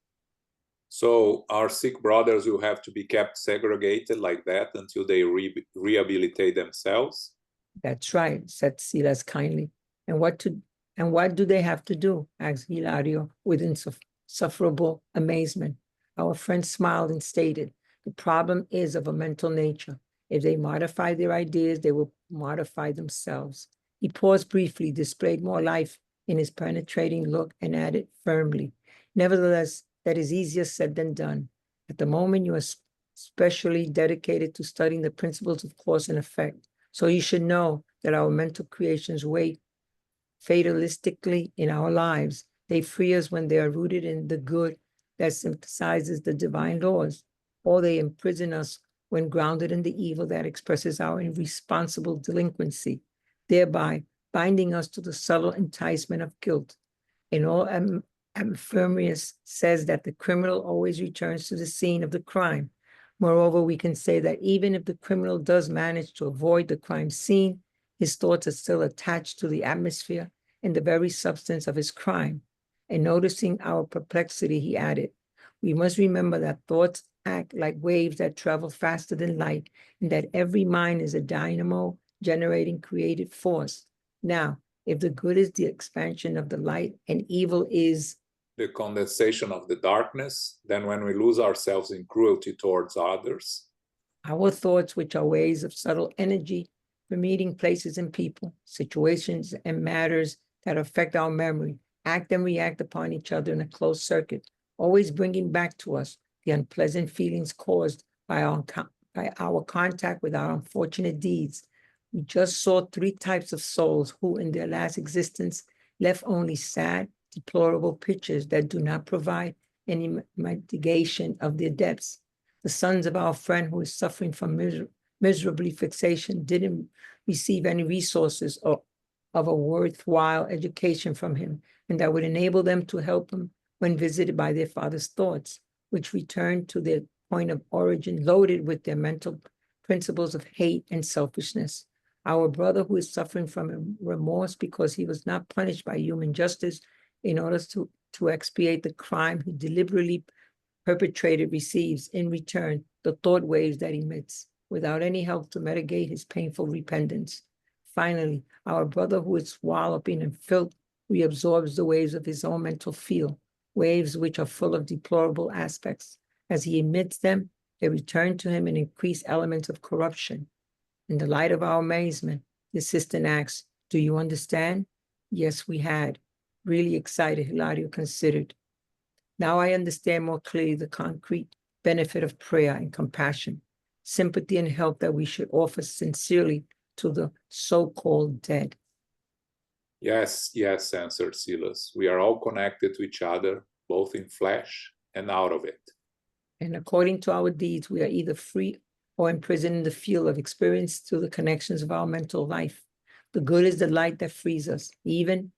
So our sick brothers will have to be kept segregated like that until they rehabilitate themselves? That's right, said Silas kindly. And what do they have to do? Asked Hilario with insufferable amazement. Our friend smiled and stated, the problem is of a mental nature. If they modify their ideas, they will modify themselves. He paused briefly, displayed more life in his penetrating look, and added firmly, nevertheless, that is easier said than done. At the moment, you are specially dedicated to studying the principles of cause and effect. So you should know that our mental creations wait fatalistically in our lives. They free us when they are rooted in the good that synthesizes the divine laws, or they imprison us when grounded in the evil that expresses our irresponsible delinquency, thereby binding us to the subtle enticement of guilt. In all, Amphirmius says that the criminal always returns to the scene of the crime. Moreover, we can say that even if the criminal does manage to avoid the crime scene, his thoughts are still attached to the atmosphere and the very substance of his crime. And noticing our perplexity, he added, we must remember that thoughts act like waves that travel faster than light, and that every mind is a dynamo generating creative force. Now, if the good is the expansion of the light and evil is the condensation of the darkness, then when we lose ourselves in cruelty towards others, our thoughts, which are waves of subtle energy permeating places and people, situations and matters that affect our memory, act and react upon each other in a closed circuit, always bringing back to us the unpleasant feelings caused by our contact with our unfortunate deeds. We just saw 3 types of souls who in their last existence left only sad, deplorable pictures that do not provide any mitigation of their depths. The sons of our friend who is suffering from miserably fixation didn't receive any resources of a worthwhile education from him, and that would enable them to help him when visited by their father's thoughts, which returned to their point of origin loaded with their mental principles of hate and selfishness. Our brother who is suffering from remorse because he was not punished by human justice in order to expiate the crime he deliberately perpetrated receives in return the thought waves that emits without any help to mitigate his painful repentance. Finally, our brother who is wallowing in filth reabsorbs the waves of his own mental field, waves which are full of deplorable aspects. As he emits them, they return to him in increased elements of corruption. In the light of our amazement, the assistant asks, do you understand? Yes, we had. Really excited, Hilario considered. Now I understand more clearly the concrete benefit of prayer and compassion, sympathy and help that we should offer sincerely to the so-called dead. Yes, yes, answered Silas. We are all connected to each other, both in flesh and out of it. And according to our deeds, we are either free or imprisoned in the field of experience through the connections of our mental life. The good is the light that frees us. Even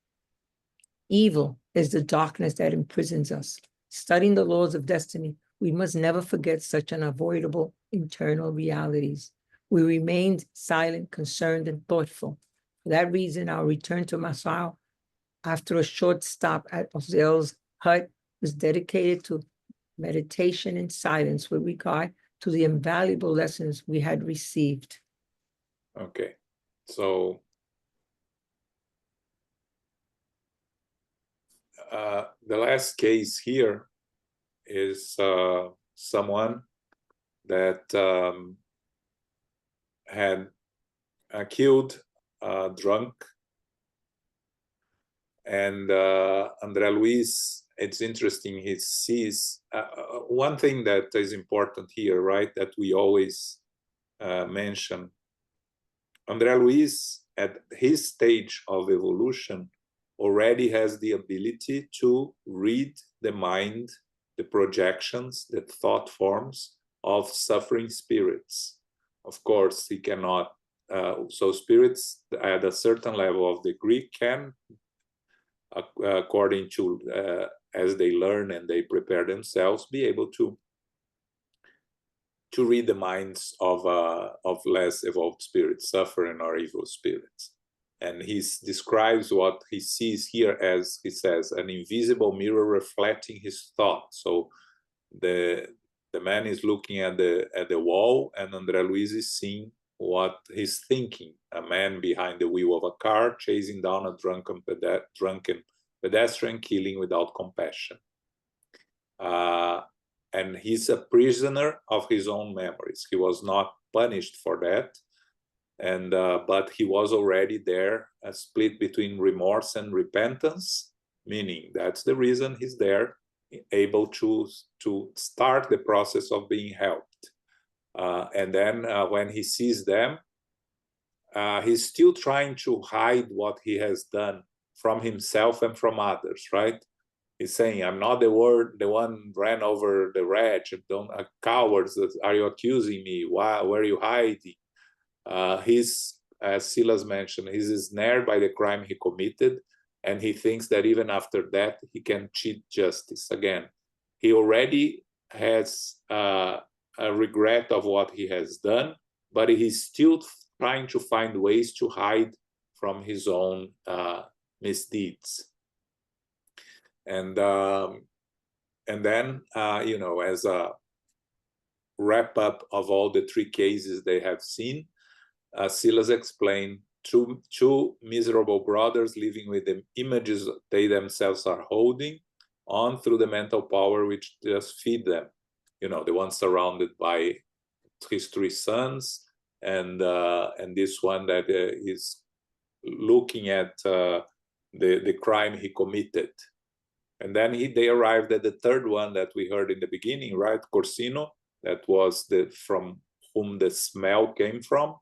evil is the darkness that imprisons us. Studying the laws of destiny, we must never forget such unavoidable internal realities. We remained silent, concerned, and thoughtful. For that reason, our return to Masao, after a short stop at Ozel's hut, was dedicated to meditation and silence with regard to the invaluable lessons we had received. Okay, so the last case here is someone that had killed drunk, and Andre Luiz, it's interesting, he sees one thing that is important here, right, that we always mention. Andre Luiz, at his stage of evolution, already has the ability to read the mind, the projections, the thought forms of suffering spirits. Of course, he cannot, so spirits at a certain level of degree can, according to, as they learn and they prepare themselves, be able to read the minds of less evolved spirits, suffering or evil spirits. And he describes what he sees here as, he says, an invisible mirror reflecting his thoughts. So the man is looking at the wall, and Andre Luiz is seeing what he's thinking. A man behind the wheel of a car chasing down a drunken pedestrian, killing without compassion. And he's a prisoner of his own memories. He was not punished for that, and but he was already there, split between remorse and repentance, meaning that's the reason he's there, able to start the process of being helped. And then when he sees them, he's still trying to hide what he has done from himself and from others, right? He's saying, I'm not the one ran over the wretch. Don't, cowards, are you accusing me? Why, where are you hiding? He's, as Silas mentioned, he's ensnared by the crime he committed, and he thinks that even after that, he can cheat justice. Again, he already has a regret of what he has done, but he's still trying to find ways to hide from his own misdeeds. And then, you know, as a wrap up of all the three cases they have seen, Silas explained two miserable brothers living with the images they themselves are holding on through the mental power which just feed them. You know, the one surrounded by his three sons, and this one that is looking at the crime he committed. And then they arrived at the third one that we heard in the beginning, right? Corsino, that was from whom the smell came from.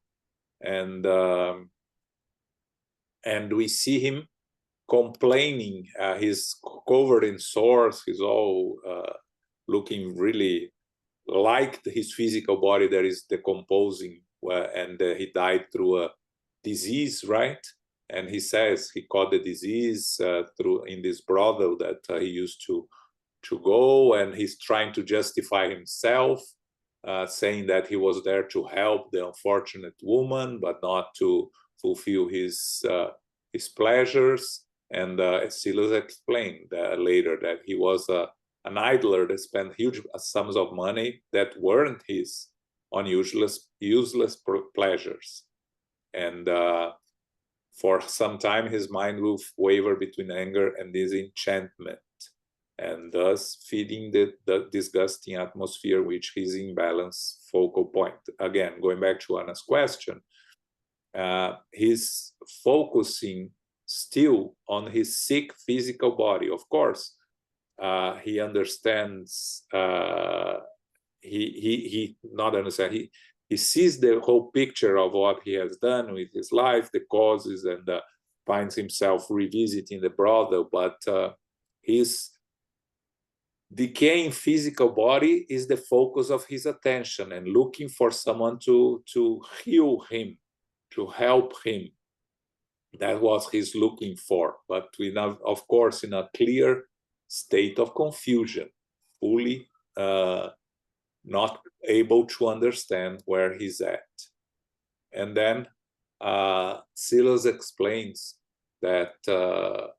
And we see him complaining. He's covered in sores. He's all looking really like his physical body that is decomposing, and he died through a disease, right? And he says he caught the disease in this brothel that he used to go, and he's trying to justify himself, saying that he was there to help the unfortunate woman, but not to fulfill his pleasures. And Silas explained later that he was an idler that spent huge sums of money that weren't his on useless pleasures. And for some time, his mind will waver between anger and disenchantment, and thus feeding the disgusting atmosphere which his imbalanced focal point. Again, going back to Anna's question, he's focusing still on his sick physical body. Of course, he understands, he sees the whole picture of what he has done with his life, the causes, and finds himself revisiting the brothel, but his decaying physical body is the focus of his attention, and looking for someone to heal him, to help him. That was he's looking for, but we now, of course, in a clear state of confusion, fully not able to understand where he's at. And then Silas explains that the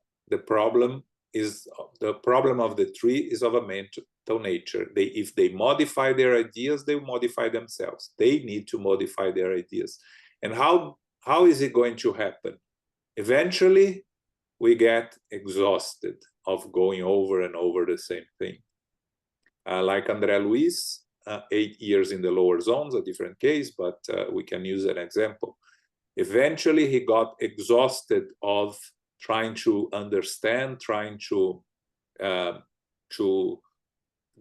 problem of the three is of a mental nature. If they modify their ideas, they modify themselves. They need to modify their ideas. And how is it going to happen? Eventually, we get exhausted of going over and over the same thing. Like Andre Luiz, 8 years in the lower zones, a different case, but we can use an example. Eventually, he got exhausted of trying to understand, trying to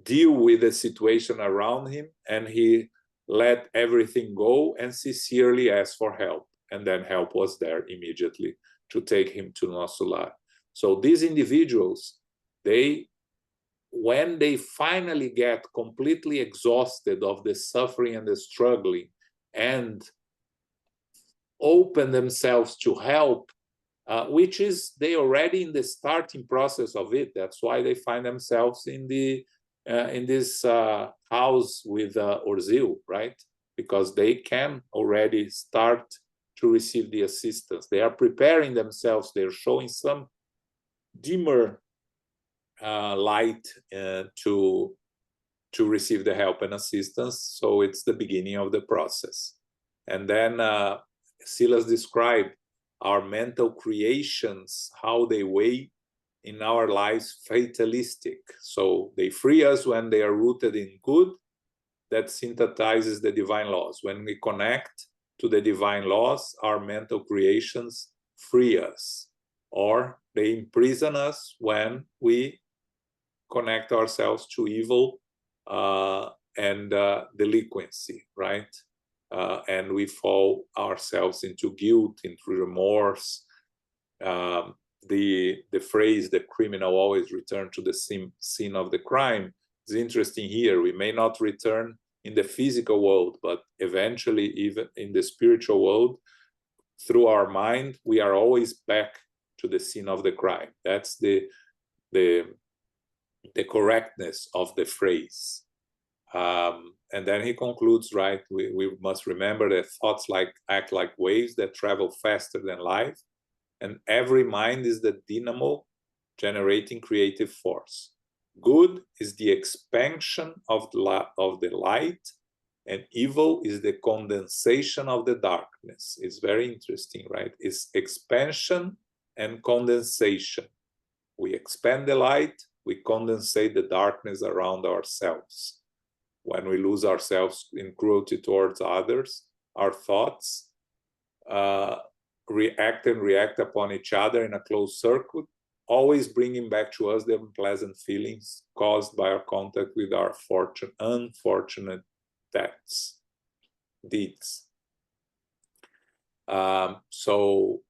deal with the situation around him, and he let everything go and sincerely asked for help. And then help was there immediately to take him to Nosso Lar. So these individuals, they when they finally get completely exhausted of the suffering and the struggling and open themselves to help, which is they already in the starting process of it. That's why they find themselves in this house with Orzil, right? Because they can already start to receive the assistance. They are preparing themselves. They're showing some dimmer light to receive the help and assistance. So it's the beginning of the process. And then Silas described our mental creations, how they weigh in our lives fatalistic. So they free us when they are rooted in good. That synthesizes the divine laws. When we connect to the divine laws, our mental creations free us, or they imprison us when we connect ourselves to evil and delinquency, right? And we fall ourselves into guilt, into remorse. The phrase, the criminal always return to the scene of the crime, is interesting here. We may not return in the physical world, but eventually even in the spiritual world, through our mind, we are always back to the scene of the crime. That's the correctness of the phrase. And then he concludes, right, we must remember that thoughts act like waves that travel faster than light, and every mind is the dynamo generating creative force. Good is the expansion of the light, and evil is the condensation of the darkness. It's very interesting, right? It's expansion and condensation. We expand the light, we condensate the darkness around ourselves. When we lose ourselves in cruelty towards others, our thoughts react upon each other in a closed circuit, always bringing back to us the unpleasant feelings caused by our contact with our unfortunate deeds. So,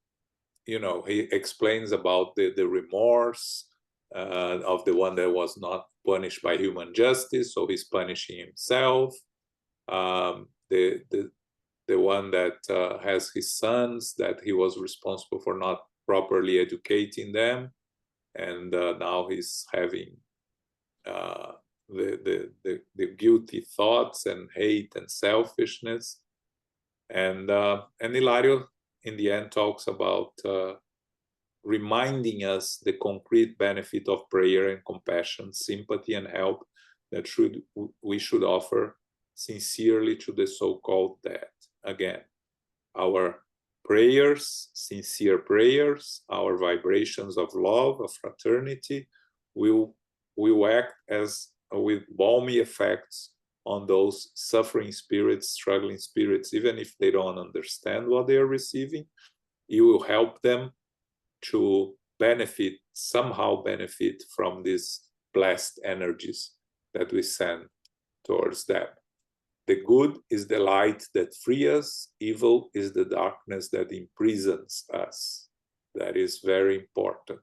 he explains about the remorse of the one that was not punished by human justice, so he's punishing himself. The one that has his sons, that he was responsible for not properly educating them, and now he's having the guilty thoughts and hate and selfishness. And Hilario in the end talks about reminding us the concrete benefit of prayer and compassion, sympathy and help that we should offer sincerely to the so-called dead. Again, our prayers, sincere prayers, our vibrations of love, of fraternity, will act as with balmy effects on those suffering spirits, struggling spirits. Even if they don't understand what they are receiving, you will help them to somehow benefit from these blessed energies that we send towards them. The good is the light that frees us, evil is the darkness that imprisons us. That is very important.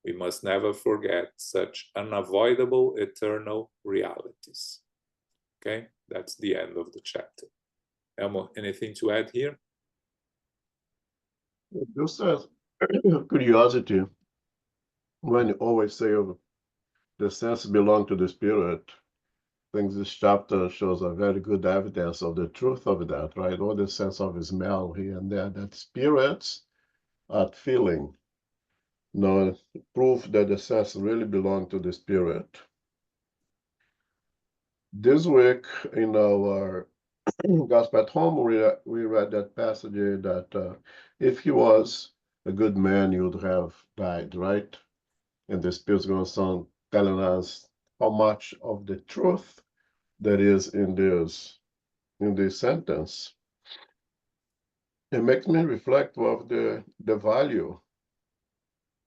We must never forget such unavoidable eternal realities. Okay, that's the end of the chapter. Elmo, anything to add here? Just as curiosity, when you always say the sense belong to the spirit, I think this chapter shows a very good evidence of the truth of that, right? All the sense of smell here and there, that spirits are feeling, proof that the sense really belong to the spirit. This week in our Gospel at Home, we read that passage that if he was a good man, he would have died, right? And the Spirit's going to telling us how much of the truth there is in this sentence. It makes me reflect of the value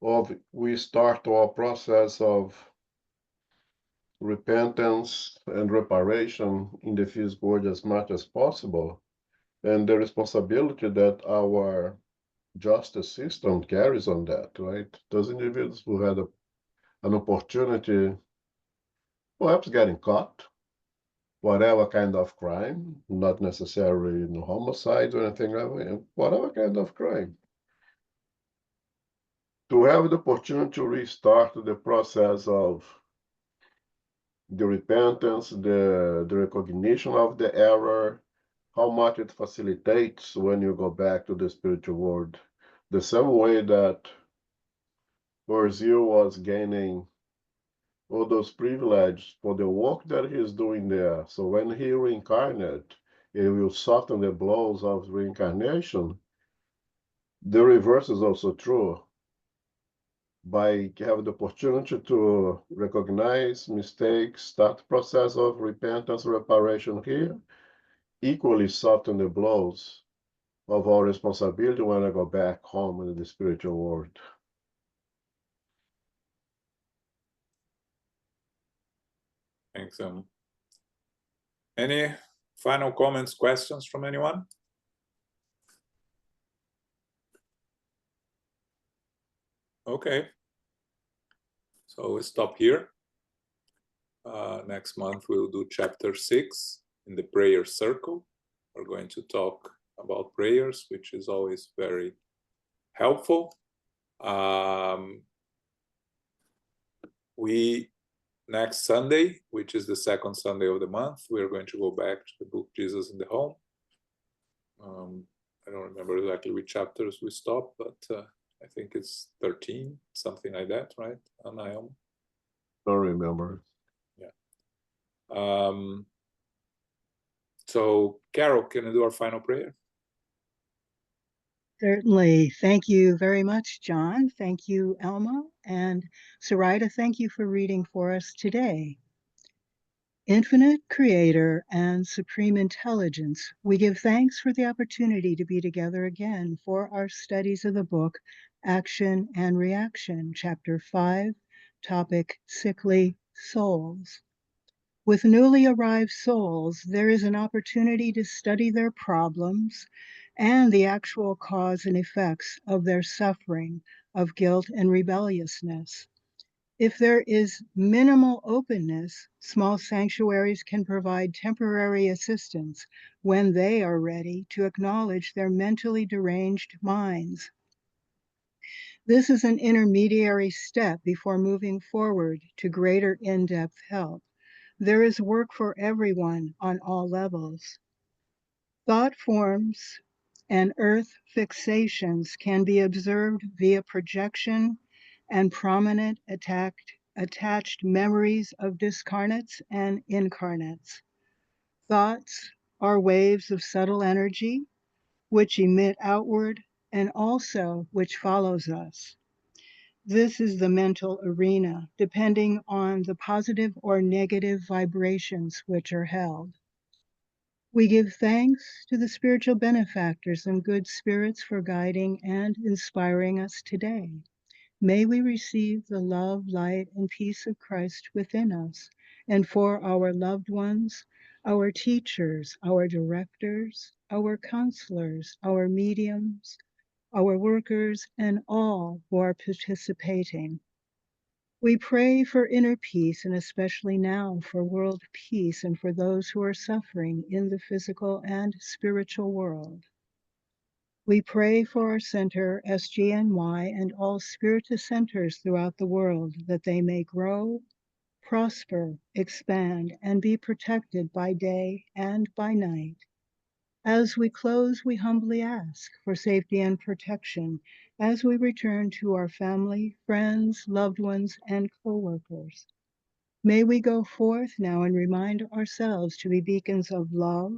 of we start our process of repentance and reparation in the physical world as much as possible, and the responsibility that our justice system carries on that, right? Those individuals who had an opportunity perhaps getting caught, whatever kind of crime, not necessarily homicide or anything like that, whatever kind of crime. To have the opportunity to restart the process of the repentance, the recognition of the error, how much it facilitates when you go back to the spiritual world. The same way that Brazil was gaining all those privileges for the work that he's doing there. So when he reincarnates, it will soften the blows of reincarnation. The reverse is also true. By having the opportunity to recognize mistakes, start the process of repentance, reparation here, equally soften the blows of our responsibility when I go back home in the spiritual world. Thanks. Any final comments, questions from anyone? Okay. So we stop here. Next month we'll do chapter 6 in the prayer circle. We're going to talk about prayers, which is always very helpful. Next Sunday, which is the second Sunday of the month, we're going to go back to the book Jesus in the Home. I don't remember exactly which chapters we stopped, but I think it's 13, something like that, right? Don't remember. Yeah. So, Carol, can you do our final prayer? Certainly. Thank you very much, John. Thank you, Elma. And Sarita, thank you for reading for us today. Infinite Creator and Supreme Intelligence, we give thanks for the opportunity to be together again for our studies of the book Action and Reaction, Chapter 5, topic Sickly Souls. With newly arrived souls, there is an opportunity to study their problems and the actual cause and effects of their suffering of guilt and rebelliousness. If there is minimal openness, small sanctuaries can provide temporary assistance when they are ready to acknowledge their mentally deranged minds. This is an intermediary step before moving forward to greater in-depth help. There is work for everyone on all levels. Thought forms and earth fixations can be observed via projection and prominent attached memories of discarnates and incarnates. Thoughts are waves of subtle energy which emit outward and also which follows us. This is the mental arena, depending on the positive or negative vibrations which are held. We give thanks to the spiritual benefactors and good spirits for guiding and inspiring us today. May we receive the love, light, and peace of Christ within us, and for our loved ones, our teachers, our directors, our counselors, our mediums, our workers, and all who are participating. We pray for inner peace, and especially now for world peace and for those who are suffering in the physical and spiritual world. We pray for our center, SGNY, and all spiritist centers throughout the world, that they may grow, prosper, expand, and be protected by day and by night. As we close, we humbly ask for safety and protection as we return to our family, friends, loved ones, and co-workers. May we go forth now and remind ourselves to be beacons of love,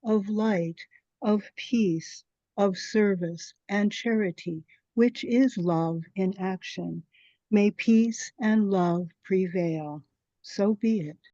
of light, of peace, of service, and charity, which is love in action. May peace and love prevail. So be it.